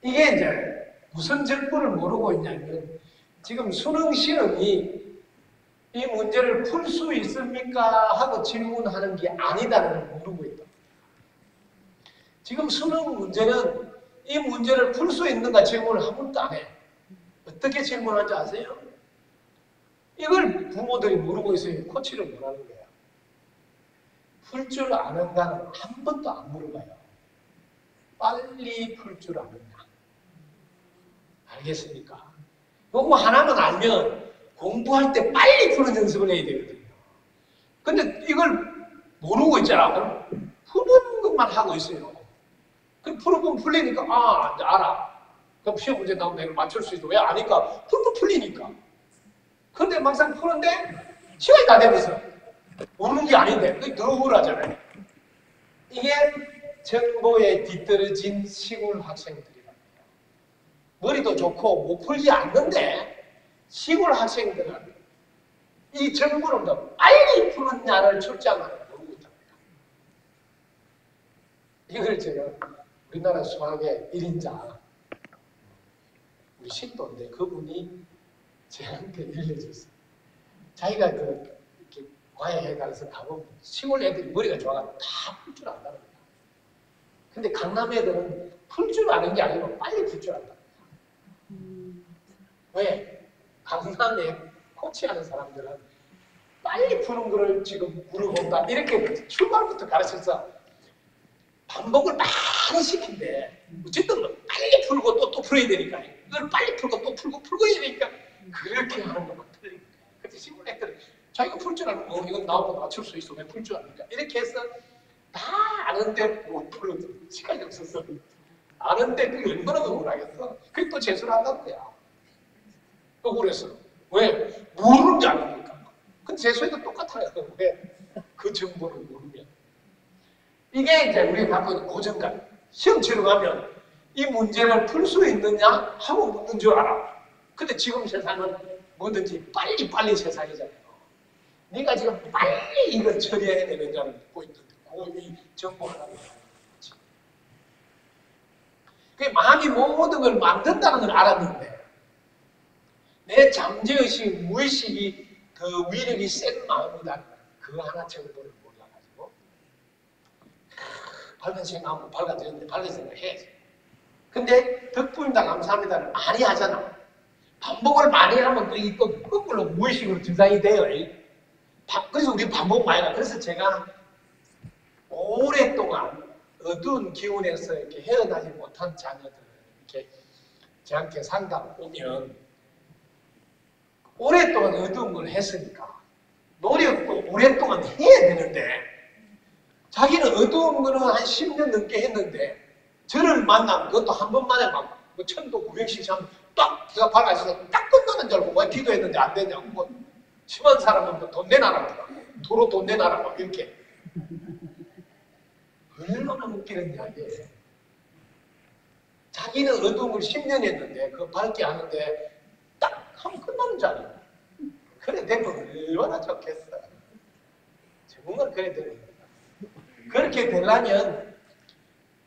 이게 이제 무슨 정보를 모르고 있냐면 지금 수능 시험이 이 문제를 풀 수 있습니까? 하고 질문하는 게 아니다는 걸 모르고 있다. 지금 수능 문제는 이 문제를 풀 수 있는가 질문을 한 번도 안 해. 어떻게 질문하는지 아세요? 이걸 부모들이 모르고 있어요. 코치를 못하는 거예요. 풀 줄 아는가는 한 번도 안 물어봐요. 빨리 풀 줄 아는가. 알겠습니까? 요거 하나만 알면 공부할 때 빨리 푸는 연습을 해야 되거든요. 근데 이걸 모르고 있잖아. 그럼 푸는 것만 하고 있어요. 그럼 풀어보면 풀리니까, 아, 이제 알아. 그럼 시험 문제 나오면 내가 맞출 수 있어. 왜 아니까? 풀면 풀리니까. 근데 막상 푸는데 시간이 다 되면서 모르는 게 아닌데 그게 더 우울하잖아요. 이게 정보에 뒤떨어진 시골 학생들이랍니다. 머리도 좋고 못 풀지 않는데 시골 학생들은 이 정보를 더 빨리 푸느냐를 출제하는 모르고 있답니다. 이걸 제가 우리나라 수학의 1인자 우리 신도인데 그분이 저한테 일러줬어요. 자기가 이렇게 과외에 가서 가보면 시골 애들이 머리가 좋아가지고 다 풀 줄 안다는 거야. 근데 강남 애들은 풀 줄 아는 게 아니고 빨리 풀 줄 안다. 왜? 강남에 코치하는 사람들은 빨리 푸는 거를 지금 물어본다. 이렇게 출발부터 가르쳐서 반복을 많이 시킨대. 어쨌든 빨리 풀고 또 풀어야 되니까. 이걸 빨리 풀고 또 풀고 해야 되니까 그렇게 하는 것만 틀리니까. 그래서 시골 애들은 자기가 풀 줄 알고 이건 나오고 맞출 수 있어. 왜 풀 줄 아니까. 이렇게 해서 다 아는데 못 풀어도 시간이 없어서 아는데 그게 얼마나 억울하겠어. 그게 또 재수를 한다는 거야. 억울해서. 왜? 모르는 게 아니니까. 근데 재수에도 똑같아요. 왜? 그 정보를 모르면. 이게 이제 우리가 갖고 있는 고정감. 시험 치러 가면 이 문제를 풀 수 있느냐 하고 묻는 줄 알아. 근데 지금 세상은 뭐든지 빨리 세상이잖아요. 네가 지금 빨리 이걸 처리해야 되느냐를 묻고 있는데 이 정보 하나를 알았지. 그 마음이 모든 걸 만든다는 걸 알았는데 내 잠재의식, 무의식이 그 위력이 센 마음이다. 그거 하나 정보를 몰라가지고 밝은 생각하면 밝아지는데 밝은 생각 해야지. 근데 덕분이다 감사합니다를 많이 하잖아. 반복을 많이 하면 또 거꾸로 무의식으로 증상이 돼요. 그래서 우리 반복 많이 나. 그래서 제가 오랫동안 어두운 기운에서 이렇게 헤어나지 못한 자녀들 이렇게 저한테 상담 오면 오랫동안 어두운 걸 했으니까 노력도 오랫동안 해야 되는데 자기는 어두운 거는 한 10년 넘게 했는데 저를 만나면 그것도 한 번만에 막 뭐 천도 900씩 하면 딱 제가 밝아져서 딱 끝나는 줄 알고 왜 기도했는데 안 되냐고 뭐 심한 사람은 뭐 돈 내놔라 도로 돈 내놔라 막 이렇게 얼마나 웃기는 이야기예요. 자기는 어두운 걸 10년 했는데 그거 밝게 하는데 딱 하면 끝나는 줄 알아요. 그래 되면 얼마나 좋겠어요. 정말 그래 되는 거예요. 그렇게 되려면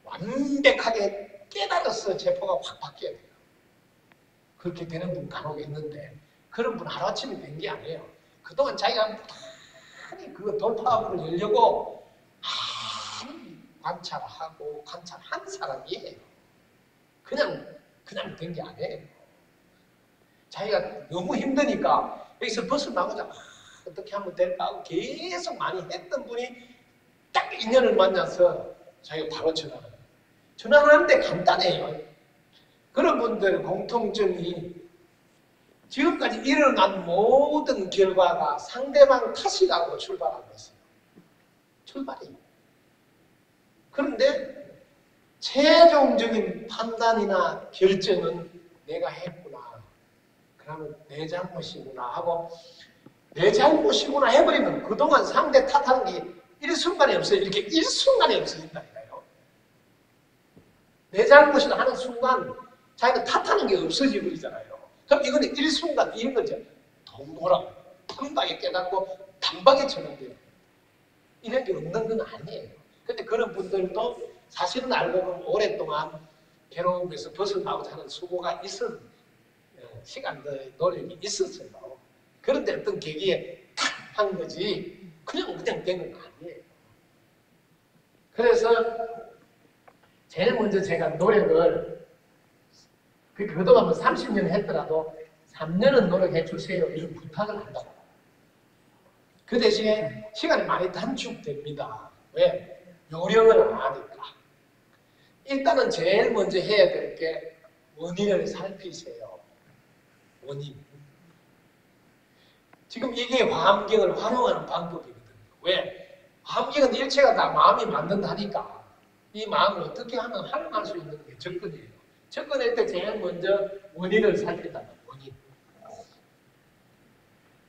완벽하게 깨달아서 제포가 확 바뀌어야 돼요. 그렇게 되는 분 간혹 있는데 그런 분 하루아침에 된 게 아니에요. 그동안 자기가 많이 그 돌파구를 열려고 많이 관찰하고 관찰한 사람이에요. 그냥 된 게 아니에요. 자기가 너무 힘드니까 여기서 벗어나고자 어떻게 하면 될까 하고 계속 많이 했던 분이 딱 인연을 만나서 자기가 바로 전화를 하는데 간단해요. 그런 분들 공통점이 지금까지 일어난 모든 결과가 상대방 탓이라고 출발하고 있어요. 출발이. 그런데 최종적인 판단이나 결정은 내가 했구나. 그러면 내 잘못이구나 하고 내 잘못이구나 해버리면 그동안 상대 탓하는 게 일순간에 없어요. 이렇게 일순간에 없어진다니까요. 내 잘못이다 하는 순간 자기가 탓하는 게 없어져 버리잖아요. 그럼 이거는 일순간 이런 거죠. 동노라 단박에 깨닫고 단박에 전환돼요. 이런 게 없는 건 아니에요. 근데 그런 분들도 사실은 알고 보면 오랫동안 괴로움에서 벗어나고자 하는 수고가 있었 시간들 노력이 있었어요. 그런데 어떤 계기에 탁 한 거지 그냥 된 건 아니에요. 그래서 제일 먼저 제가 노력을 그동안 30년 했더라도 3년은 노력해 주세요. 이런 부탁을 한다고. 그 대신에 시간이 많이 단축됩니다. 왜? 요령을 안 하니까. 일단은 제일 먼저 해야 될 게 원인을 살피세요. 원인. 지금 이게 화엄경을 활용하는 방법이거든요. 왜? 화엄경은 일체가 다 마음이 만든다니까. 이 마음을 어떻게 하면 활용할 수 있는 게 접근이에요. 접근할 때 제일 먼저 원인을 살핀다. 원인.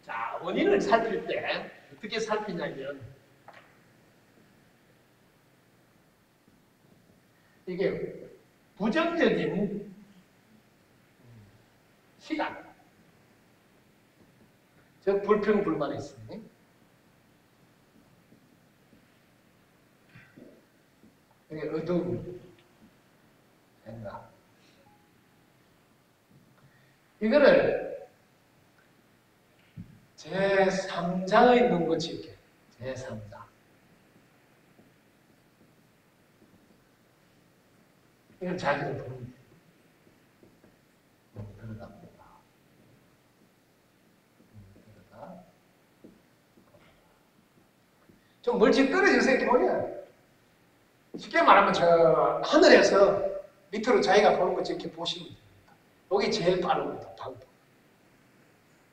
자, 원인을 살필 때 어떻게 살피냐면 이게 부정적인 시간. 저 불평불만이 있으니 이게 어두운 생각. 이거를 제3자의 눈꽃이 이렇게 제3자. 이건 자기를 보는 들어갑니다. 좀 멀리 떨어져서 이렇게 보면 쉽게 말하면 저 하늘에서 밑으로 자기가 보는 것 이렇게 보시면 됩니다. 여기 제일 빠릅니다. 방법.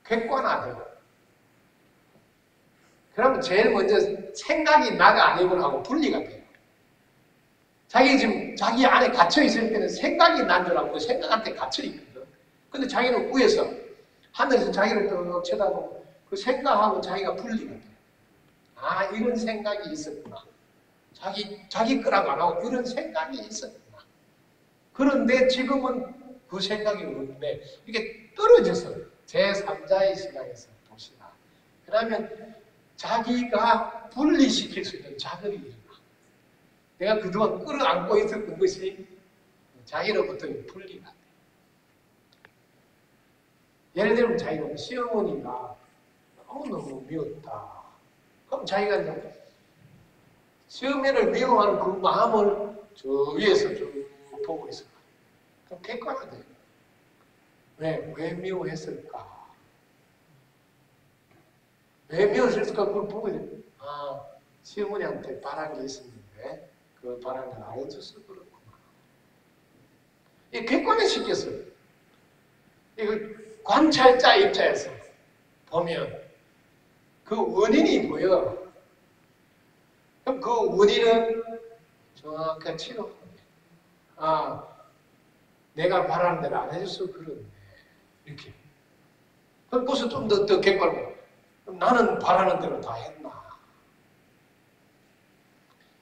객관화돼요. 그러면 제일 먼저 생각이 나가 아니고하고 분리가 돼요. 자기 지금 자기 안에 갇혀 있을 때는 생각이 난 줄 알고 생각한테 갇혀 있거든. 근데 자기는 위에서 하늘에서 자기를 또 쳐다보고 그 생각하고 자기가 분리가 돼요. 아, 이런 생각이 있었구나. 자기 거라고 안 하고 이런 생각이 있었구나. 그런데 지금은 그 생각이 없는데 이게 떨어져서 제3자의 시각에서 보시라. 그러면 자기가 분리시킬 수 있는 작업이 일어나. 내가 그동안 끌어안고 있었던 것이 자기로부터 분리가 돼. 예를 들면 자기가 시어머니가 너무 미웠다. 그럼 자기가 이제 시어머니를 미워하는 그 마음을 저 위에서 쭉 보고 있을 거야. 그럼 객관화돼요. 왜 미워했을까? 왜 미워했을까? 그걸 보고 있어요. 아, 시어머니한테 바란 게 있었는데 그 바람을 알아줘서 그렇구나. 이 객관화 시켰어요. 이거 관찰자 입장에서 보면 그 원인이 보여. 그럼 그 원인은 정확하게 치료하는 거예요. 아, 내가 바라는 대로 안 해줘서 그러네. 이렇게. 그럼 벌써 좀 더 객관으로. 그럼 나는 바라는 대로 다 했나?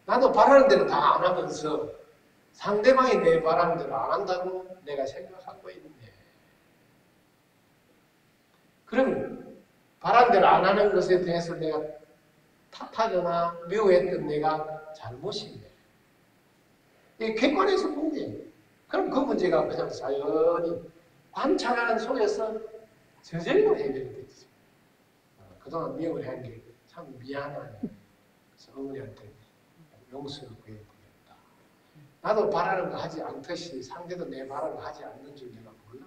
나도 바라는 대로 다 안 하면서 상대방이 내 바라는 대로 안 한다고 내가 생각하고 있네. 그럼 바라는 대로 안 하는 것에 대해서 내가 탓하거나 미워했던 내가 잘못이네. 이게 객관에서 문제예요. 그럼 그 문제가 그냥 자연히 관찰하는 속에서 저절로 해결이 되죠. 그동안 미움을 한 게 참 미안하네. 그래서 어머니한테 용서를 구해보겠다. 나도 바라는 거 하지 않듯이 상대도 내 바라는 거 하지 않는 줄 내가 몰라.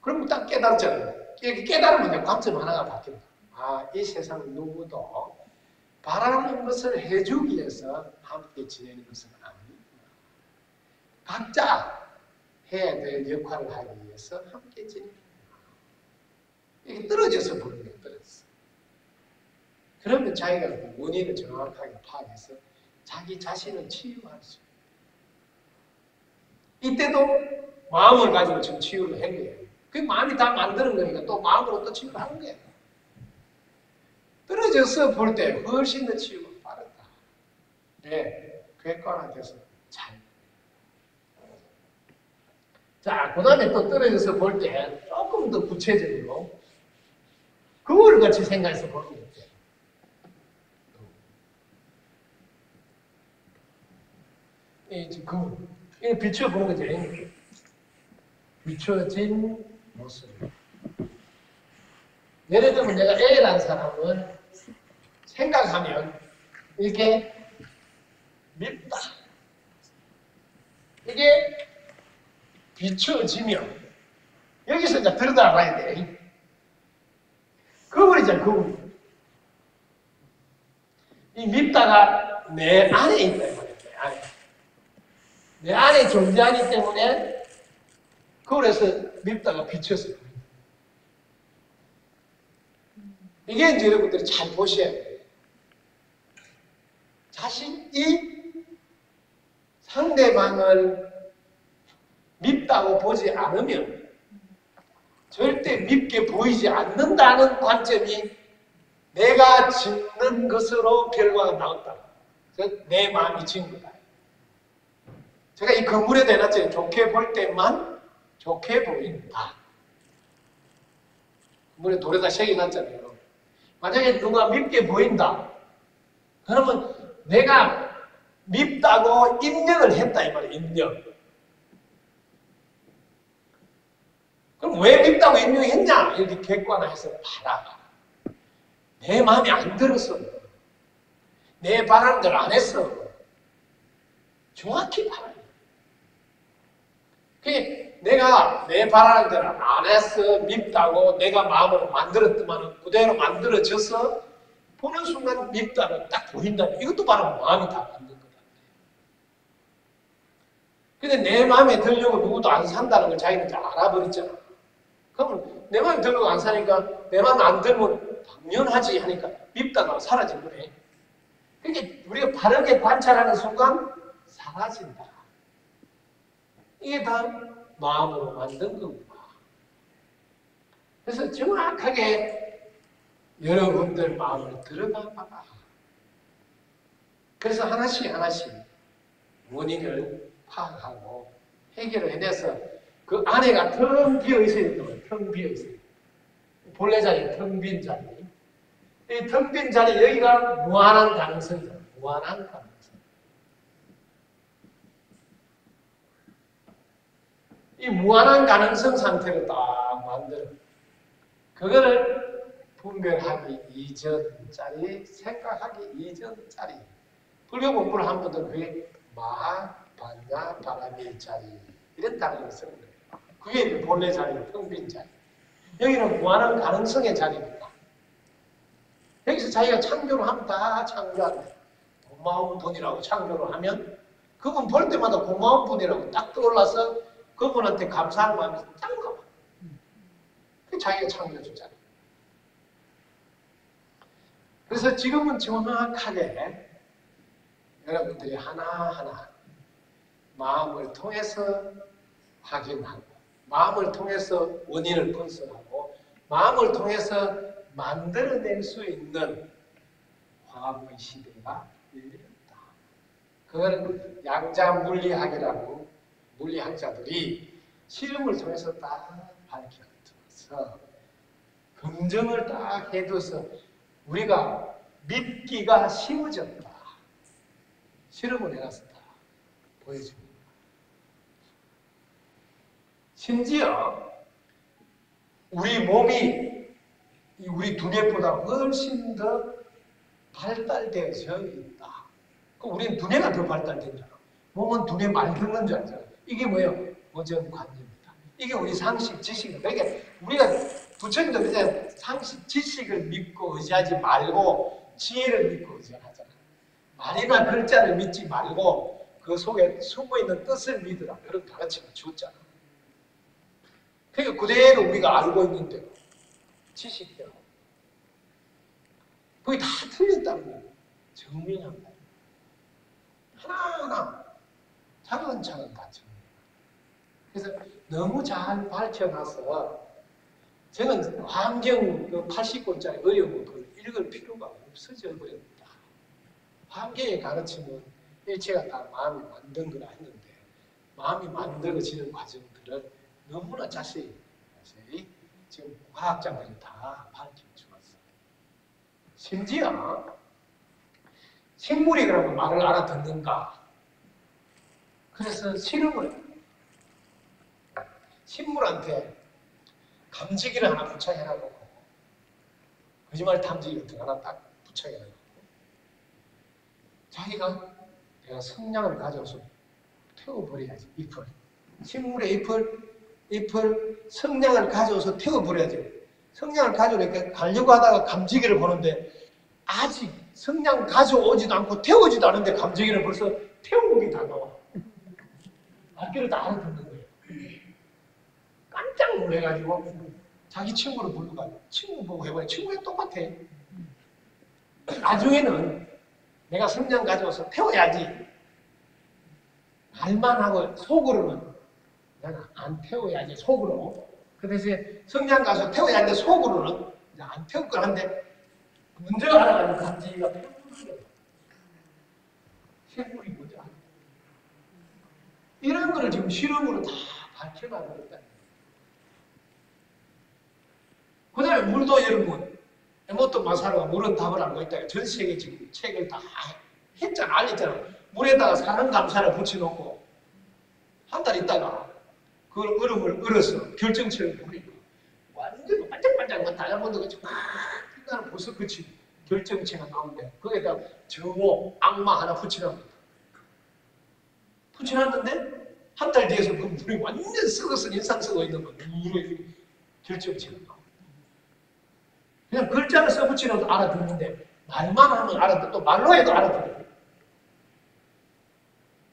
그럼 딱 깨달았잖아요. 이렇게 깨달으면 관점 하나가 바뀝니다. 아, 이 세상 누구도 바라는 것을 해주기 위해서 함께 지내는 것은 아닙니다. 각자 해야 될 역할을 하기 위해서 함께 지내는 거예요. 이게 떨어져서 보는 거예요. 떨어져서. 그러면 자기가 그 원인을 정확하게 파악해서 자기 자신을 치유할 수 있어요. 이때도 마음을 가지고 지금 치유를 한 거예요. 그 마음이 다 만드는 거니까 또 마음으로 또 치유를 하는 거예요. 떨어져서 볼 때 훨씬 더 치유가 빠르다. 네, 객관화돼서 잘. 자, 그 다음에 또 떨어져서 볼 때 조금 더 구체적으로 그거를 같이 생각해서 보는 거예요. 이 비춰보는 거죠. 비춰진 모습. 예를 들면 내가 A라는 사람을 생각하면 이게 밉다. 이게 비춰지면 여기서 이제 들여다봐야 돼. 거울이잖아, 거울. 이 밉다가 내 안에 있다, 내 안에. 내 안에 존재하기 때문에 거울에서 밉다가 비춰서. 이게 이제 여러분들이 잘 보셔야 돼요. 자신이 상대방을 밉다고 보지 않으면 절대 밉게 보이지 않는다는 관점이 내가 짓는 것으로 결과가 나온다. 내 마음이 지은 거다. 제가 이 건물에 대놨잖아요. 좋게 볼 때만 좋게 보인다. 건물에 돌에다 새겨놨잖아요. 만약에 누가 밉게 보인다. 그러면 내가 밉다고 입력을 했다 이 말이에요. 입력. 그럼 왜 밉다고 입력했냐? 이렇게 객관화해서 봐라. 내 마음에 안 들었어. 내 바라는 대로 안 했어. 정확히 봐라. 그게 내가 내 바라는 대로 안 했어. 밉다고 내가 마음으로 만들었더만 그대로 만들어져서 보는 순간 밉다고 딱 보인다. 이것도 바로 마음이 다 만든 거다. 근데 내 마음에 들려고 누구도 안 산다는 걸 자기는 다 알아버렸잖아. 그러면 내 마음에 들려고 안 사니까 내 마음에 안 들면 당연하지 하니까 밉다가 사라진 거네. 그러니까 우리가 바르게 관찰하는 순간 사라진다. 이게 다 마음으로 만든 거구나. 그래서 정확하게 여러분들 마음을 들어가 봐라. 그래서 하나씩 하나씩 원인을 파악하고 해결을 해내서 그 안에가 텅 비어 있어야 돼요. 텅 비어 있어요. 본래 자리, 텅 빈 자리. 이 텅 빈 자리, 여기가 무한한 가능성이다. 무한한 가능성. 이 무한한 가능성 상태로 딱 만들어. 그거를 분별하기 이전짜리, 생각하기 이전짜리. 불교 공부를 한 분들은 그게 마하, 반야, 바람의 자리. 이런 단어를 쓰는 거예요. 그게 본래 자리, 텅 빈 자리. 여기는 무한한 가능성의 자리입니다. 여기서 자기가 창조를 하면 다 창조한다. 고마운 분이라고 창조를 하면 그분 볼 때마다 고마운 분이라고 딱 떠올라서 그분한테 감사하는 마음이 딱 나와. 그게 자기가 창조주잖아. 그래서 지금은 정확하게 여러분들이 하나하나 마음을 통해서 확인하고 마음을 통해서 원인을 분석하고 마음을 통해서 만들어낼 수 있는 화합의 시대가 열렸다. 그거는 양자물리학이라고 물리학자들이 실험을 통해서 딱 밝혀서 검증을 딱 해둬서 우리가 믿기가 쉬워졌다. 실험을 해놨어 다 보여줍니다. 심지어 우리 몸이 우리 두뇌보다 훨씬 더 발달되어져 있다. 그럼 우리는 두뇌가 더 발달된잖아. 몸은 두뇌 말 듣는 줄 알잖아. 이게 뭐예요? 오전관념이다. 이게 우리 상식, 지식이다. 그러니까 우리가 부처님도 이제 상식, 지식을 믿고 의지하지 말고 지혜를 믿고 의지하잖아. 말이나 글자를 믿지 말고 그 속에 숨어있는 뜻을 믿으라. 그런 가르침을 줬잖아. 그러니까 그대로 우리가 알고 있는 대로 지식대로 그게 다 틀렸다는 거예요. 증명한 거예요. 하나하나 차근차근 다 증명. 그래서 너무 잘 밝혀놔서 저는 환경 그 80권짜리 어려운 걸 읽을 필요가 없어져 버렸다. 환경의 가르침은 일체가 다 마음이 만든 거라 했는데 마음이 만들어지는 과정들을 너무나 자세히 지금 과학자들이 다 밝혀주었어요. 심지어 식물이 그러면 말을 알아듣는가? 그래서 실험을 식물한테 감지기를 하나 부착해놔놓고 거짓말 탐지기 같은 거 하나 딱 부착해놔놓고 자기가 내가 성냥을 가져와서 태워버려야지 잎을 식물의 잎을 잎을 성냥을 가져와서 태워버려야지. 성냥을 가져오니까 가려고 하다가 감지기를 보는데 아직 성냥 가져오지도 않고 태우지도 않은데 감지기는 벌써 태우기 다 나와. 말귀를 다 알아듣는 거예요. 깜짝 놀래가지고 자기 친구를 불러가지고 친구 보고 해봐요. 친구가 똑같아. 나중에는 내가 성냥 가져와서 태워야지. 말만 하고 속으로는 나는 안 태워야지 속으로. 그 대신에 성냥 가서 태워야 하는데 속으로는 안 태울 걸 한데 먼저 알아가지고 감지기가 생물이 먼저 알아. 이런 거를 지금 실험으로 다 밝혀나가고 있다. 그 다음에 물도 여러분 에모토 마사루가 물은 답을 알고 있다. 전 세계 지금 책을 다 했잖아. 알렸잖아. 물에다가 사람 감사를 붙여놓고 한 달 있다가 그 얼음을 얼어서 결정체를 보니까 완전 반짝반짝 다이아몬드 같이 막 빛나는 보석같이 결정체가 나오는데 거기에다 정오 악마 하나 붙여놨습니다. 붙여놨는데 한 달 뒤에서 그 물이 완전 썩어서 인상 썩어 있는 거 누르 결정체가 나옵니다. 그냥 글자를 써붙이려도 알아듣는데 말만 하면 알아듣고 또 말로 해도 알아듣고.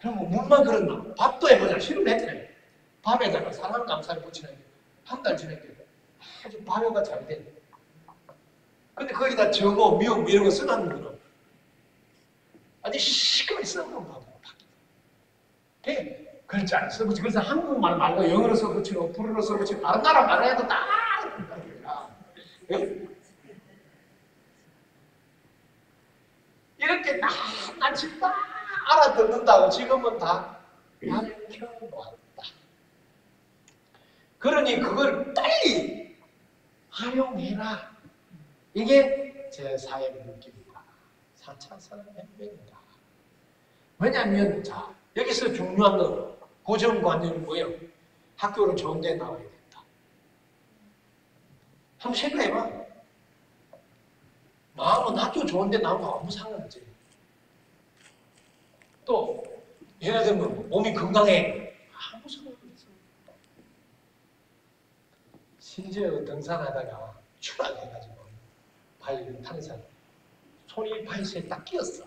그럼 뭐 물만 그렇나? 밥도 해보자. 실험했잖아요. 밥에다가 사랑 감사를 붙이는 게 한 달 지나게 아주 발효가 잘 돼. 근데 거기다 저거 미역 이런 거 써놨는 거는 아주 시끄럽게 써놓은 밥으로 바뀌어. 글자를 써붙이고 그래서 한국말 말고 영어로 써붙이고 불어로 써붙이고 다른 나라 말을 해도 다 알아듣는다. 이렇게 낱낱이 다 알아듣는다고 지금은 다 밝혀놓았다. 그러니 그걸 빨리 활용해라. 이게 제4의 물기입니다. 4차 산업혁명이다. 왜냐하면 자 여기서 중요한 건 고정관념이 뭐예요? 학교를 좋은 데 나와야 된다. 한번 생각해봐. 마음은 학교 좋은 데 나오면 아무 상관없지. 또 예를 들면 몸이 건강해. 아무 상관없어. 심지어 등산하다가 추락해가지고 발 타는 사람 손이 발수에 딱 끼었어.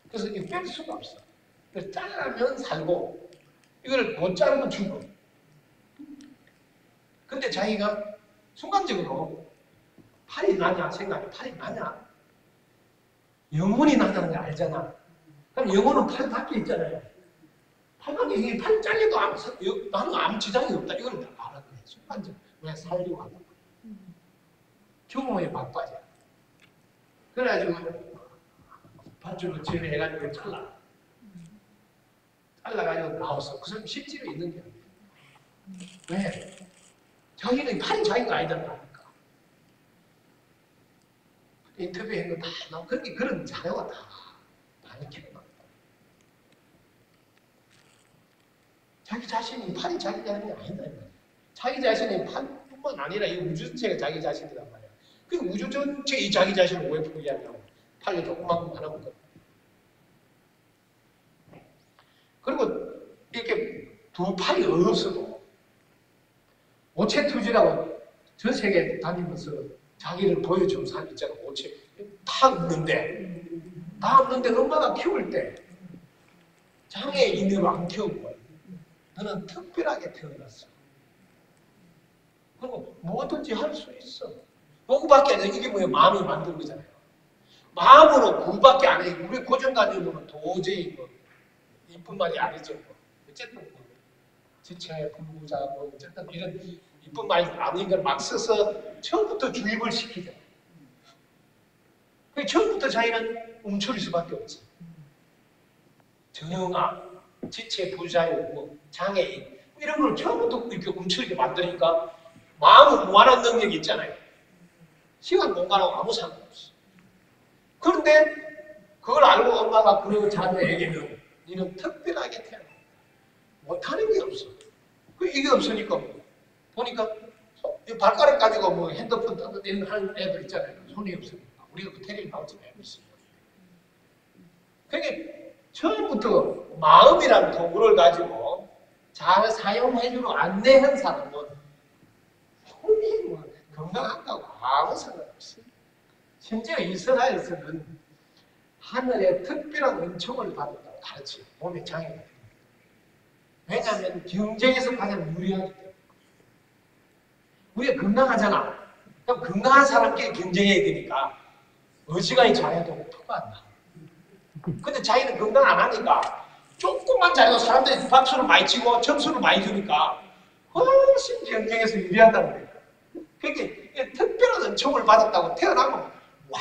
그래서 이거 뺄 수가 없어. 그래서 자르면 살고 이걸 못 자르면 죽어. 근데 자기가 순간적으로 팔이 나냐 생각해. 팔이 나냐? 영혼이 나냐는 걸 알잖아. 그럼 영혼은 팔 밖에 있잖아요. 팔 밖에 이게 팔 잘려도 나는 아무 지장이 없다. 이걸 알아야 돼. 순간적으로. 왜 살려고 하는 거야. 경험에 바빠져. 그래가지고 밧줄로 진행해가지고 잘라가지고 나왔어. 그 사람 실제로 있는 게 아니야. 왜? 자기는 팔이 자기가 아니잖아. 인터뷰한 거 다 나오고 그런 자료가 다 밝혀놨다. 자기 자신이 팔이 자기 자신이 아니다. 자기 자신이 팔뿐만 아니라 이 우주 전체가 자기 자신이란 말이야. 그 우주 전체 이 자기 자신을 왜 포기하냐고. 팔이 조그만 하나 보다. 그리고 이렇게 두 팔이 없어도 오체투지라고 전 세계 다니면서 자기를 보여준 사람 있잖아. 오체 다 없는데 엄마가 키울 때 장애인으로 안 키운 거야. 너는 특별하게 태어났어. 그리고 뭐든지 할 수 있어. 그거밖에 아니라 이게 뭐야? 마음이 만든 거잖아요. 마음으로 그거밖에 안 해. 우리 고정관념으로는 도저히 뭐 이쁜 말이 아니죠. 뭐. 어쨌든 뭐 지체, 불구자, 뭐 어쨌든 이런 이쁜 말이 아닌 걸 막 써서 처음부터 주입을 시키죠. 처음부터 자기는 움츠릴 수밖에 없지. 정아, 지체, 부자유, 뭐 장애인 이런 걸 처음부터 이렇게 움츠리게 만드니까 마음은 무한한 능력이 있잖아요. 시간, 공간하고 아무 상관없어. 그런데 그걸 알고 엄마가 그러고 자녀에게는 너는 특별하게 태어났다. 못하는 게 없어. 이게 없으니까 보니까 발가락 가지고 뭐 핸드폰 떠드는 하는 애들 있잖아요. 손이 없으니까. 우리가 그 테레비 나오잖아요. 그러니까 처음부터 마음이라는 도구를 가지고 잘 사용해주고 안내한 사람은 손이 건강한다고 아무 생각 없어요. 심지어 이스라엘에서는 하늘의 특별한 은총을 받았다고 가르쳐요. 몸에 장애가 됩니다. 왜냐하면 경쟁에서 가장 유리하기 때문에. 우리가 건강하잖아. 그럼 건강한 사람끼리 경쟁해야 되니까 어지간히 잘해도 표가 안 나. 근데 자기는 건강 안 하니까 조금만 잘해도 사람들이 박수를 많이 치고 점수를 많이 주니까 훨씬 경쟁에서 유리하다는 거예요. 그렇게 특별한 은총을 받았다고 태어나면 와,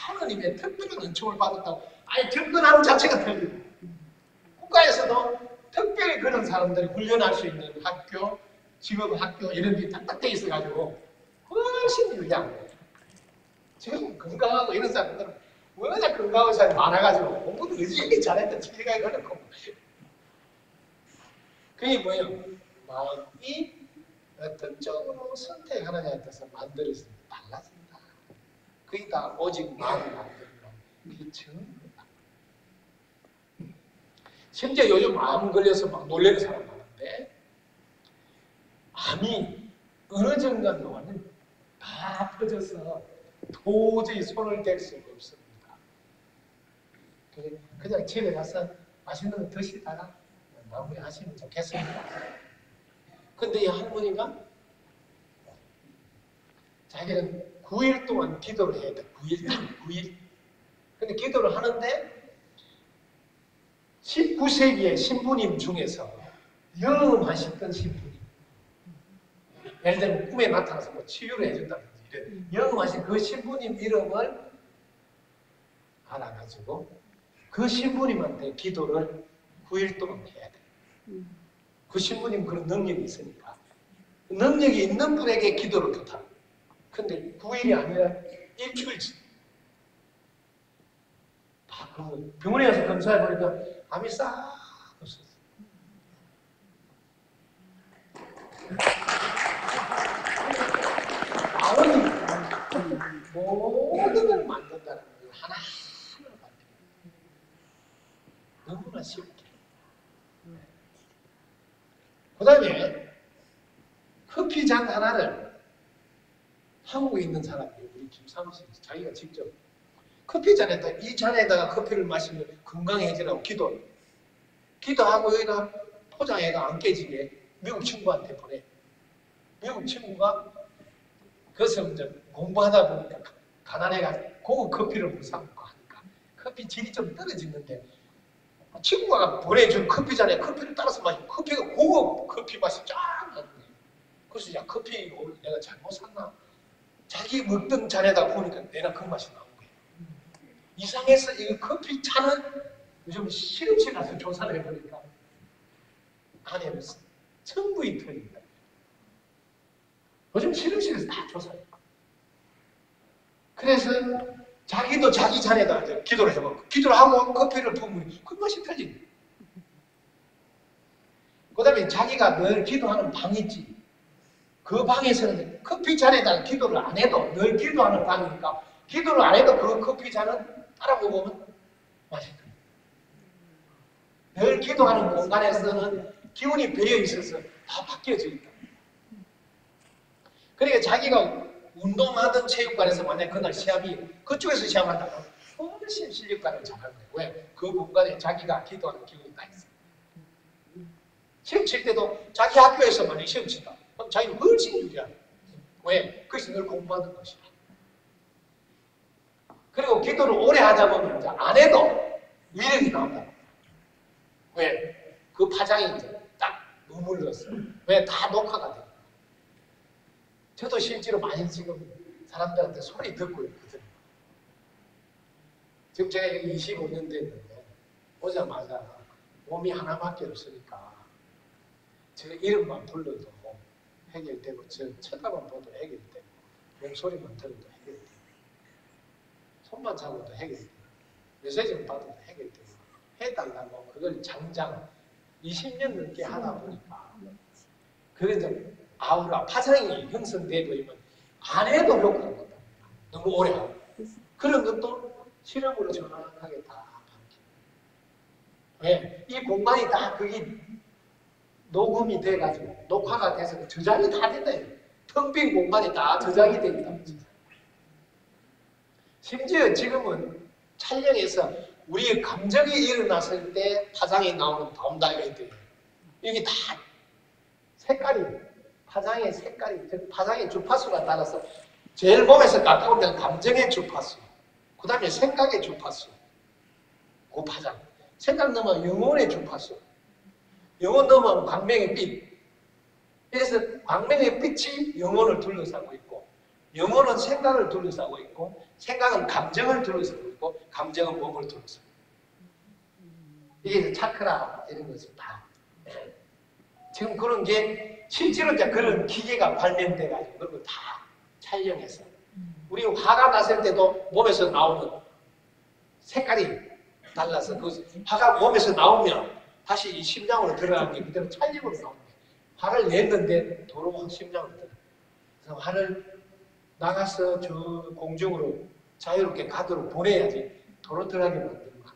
하나님의 특별한 은총을 받았다고 아니 접근하는 자체가 틀리고 국가에서도 특별히 그런 사람들이 훈련할 수 있는 학교, 직업 학교 이런 게 딱딱 돼 있어가지고 훨씬 유리한 거예요. 지금 건강하고 이런 사람들은 워낙 건강한 사람이 많아가지고 공부도 의지하게 잘했던 생각이 그렇고 그게 뭐예요? 마음이 어떤 쪽으로 선택하느냐에 따라서 만들어서 달라진다. 그게 다 오직 마음을 만들면 그게 전부다. 심지어 요즘 암 걸려서 막 놀라는 사람 많은데 암이 어느 정도 동안은 다 퍼져서 도저히 손을 댈 수가 없습니다. 그냥 집에 가서 맛있는 거 드시다가 마무리하시면 좋겠습니다. 근데 이 할머니가 자기는 9일 동안 기도를 해야 돼. 9일 딱 9일. 근데 기도를 하는데 19세기의 신부님 중에서 영험하셨던 신부님, 예를 들면 꿈에 나타나서 뭐 치유를 해준다든지 이런 영험하신 그 신부님 이름을 알아가지고 그 신부님한테 기도를 9일 동안 해야 돼. 그 신부님 그런 능력이 있으니까 능력이 있는 분에게 기도를 부탁. 근데 9일이 아니라 일주일치 다 그 병원에 가서 검사해 보니까 암이 싹 없었어. 아버님 모든 걸 만든다는 걸 하나하나 만들어. 너무나 쉽게. 그 다음에 커피 잔 하나를 한국에 있는 사람이 우리 김사무실 자기가 직접 커피 잔에다 이 잔에다가 커피를 마시면 건강해지라고 기도하고 여기다 포장해가 안 깨지게 미국 친구한테 보내. 미국 친구가 그것을 이제 공부하다 보니까 가난해가지고 고급 커피를 못 사 먹고 하니까 커피 질이 좀 떨어지는데 친구가 보내준 커피 잔에 커피를 따라서 마시면 커피가 고급 커피 맛이 쫙 나는 거예요. 그래서 야 커피 오늘 내가 잘못 샀나? 자기 먹던 잔에다 보니까 내가 그 맛이 나온 거예요. 이상해서 이 커피 차는 요즘 실험실 가서 조사를 해보니까 안에는 성분이 틀립니다. 요즘 실험실에서 다 조사해요. 그래서 자기도 자기 잔에다 기도를 해보고 기도를 하고 커피를 부으면 그 맛이 틀립니다. 그 다음에 자기가 늘 기도하는 방이 있지. 그 방에서는 커피 잔에다 기도를 안 해도 늘 기도하는 방이니까 기도를 안 해도 그 커피 잔은 따라 먹으면 맛이 틀립니다. 늘 기도하는 공간에서는 기운이 배어 있어서 다 바뀌어져 있다. 그러니까 자기가 운동하던 체육관에서 만약에 그날 시합이 그쪽에서 시합한다면 훨씬 실력가를 잘할 거예요. 왜? 그 공간에 자기가 기도하는 기운이 다 있어요. 시험 칠 때도 자기 학교에서 만약에 시험 친다. 그럼 자기는 훨씬 유리하다. 왜? 그것이 늘 공부하는 것이야. 그리고 기도를 오래 하다 보면 이제 안 해도 위력이 나온다. 왜? 그 파장이 이제 딱 머물렀어. 왜? 다 녹화가 돼. 저도 실제로 많이 지금 사람들한테 소리 듣고 있거든요. 지금 제가 여기 25년 됐는데 오자마자 몸이 하나밖에 없으니까 저 이름만 불러도 해결되고 저 쳐다만 봐도 해결되고 목소리만 들어도 해결되고 손만 잡아도 해결되고 메시지를 받아도 해결되고 해달라고 그걸 장장 20년 넘게 하다 보니까 그게 이제 아우라, 파장이 형성되어버리면 안 해도 효과가 없다. 너무 오래 하고. 그런 것도 실험으로 정확하게 다 바뀌어요. 왜? 이 공간이 다 그게 녹음이 돼가지고 녹화가 돼서 저장이 다 된다. 텅 빈 공간이 다 저장이 됩니다. 심지어 지금은 촬영에서 우리의 감정이 일어났을 때 파장이 나오는 다운다이어트예요. 이게 다 색깔이, 파장의 색깔이, 파장의 주파수가 따라서 제일 몸에서 가까운 데는 감정의 주파수, 그 다음에 생각의 주파수, 그 파장. 생각 넘으면 영혼의 주파수, 영혼 넘으면 광명의 빛. 그래서 광명의 빛이 영혼을 둘러싸고 있고, 영혼은 생각을 둘러싸고 있고, 생각은 감정을 둘러싸고 있고, 감정은 몸을 둘러싸고 있고. 이게 차크라 이런 것이 다. 지금 그런 게 실제로 이제 그런 기계가 발명돼가지고 그런 거 다 촬영해서 우리 화가 났을 때도 몸에서 나오는 색깔이 달라서 그 화가 몸에서 나오면 다시 이 심장으로 들어가는 게 그대로 촬영으로 나오는 거예요. 화를 냈는데 도로 심장으로 들어가요. 그래서 화를 나가서 저 공중으로 자유롭게 가도록 보내야지 도로 들어가게 만드는 거 아닙니다.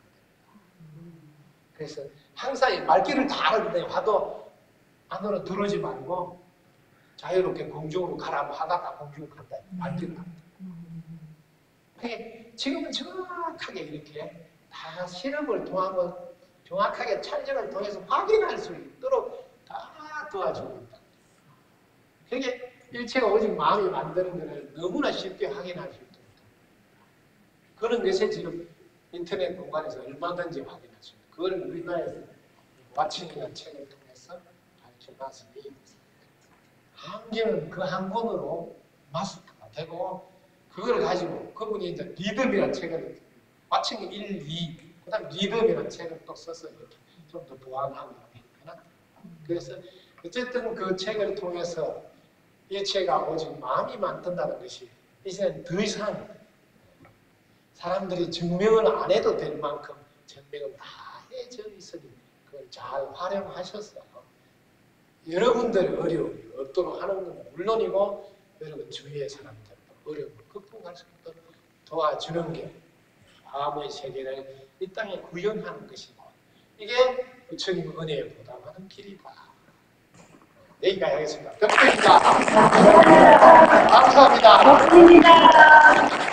그래서 항상 이 말귀를 다 알았는데 화도 안으로 들어오지 말고 자유롭게 공중으로 가라면 화가 다 공중으로 간다. 말귀를 합니다. 지금은 정확하게 이렇게 다 실험을 통하면 정확하게 촬영을 통해서 확인할 수 있도록 다 도와주고 있다. 그게 일체가 오직 마음이 만드는 것을 너무나 쉽게 확인할 수 있도록. 그런 것에 지금 인터넷 공간에서 얼마든지 확인할 수 있다. 그걸 우리나라에서 왓칭이라는 책을 통해서 가르쳐놨으니 한계는 그 한 권으로 마스터가 되고 그걸 가지고 그분이 이제 리듬이라는 책을 왓칭이 1, 2 그 다음에 리듬이라는 책을 또 써서 이렇게 좀 더 보완하고 있구나. 그래서 어쨌든 그 책을 통해서 일체가 오직 마음이 만든다는 것이 이제는 더 이상 사람들이 증명을 안 해도 될 만큼 증명은 다 해져 있으니 그걸 잘 활용하셔서 여러분들의 어려움이 없도록 하는 건 물론이고 여러분 주위의 사람들도 어려움을 극복할 수 있도록 도와주는 게 마음의 세계를 이 땅에 구현하는 것이고 이게 부처님 은혜에 보답하는 길이다. 여기까지 하겠습니다. 덕분입니다. 감사합니다. 감사합니다.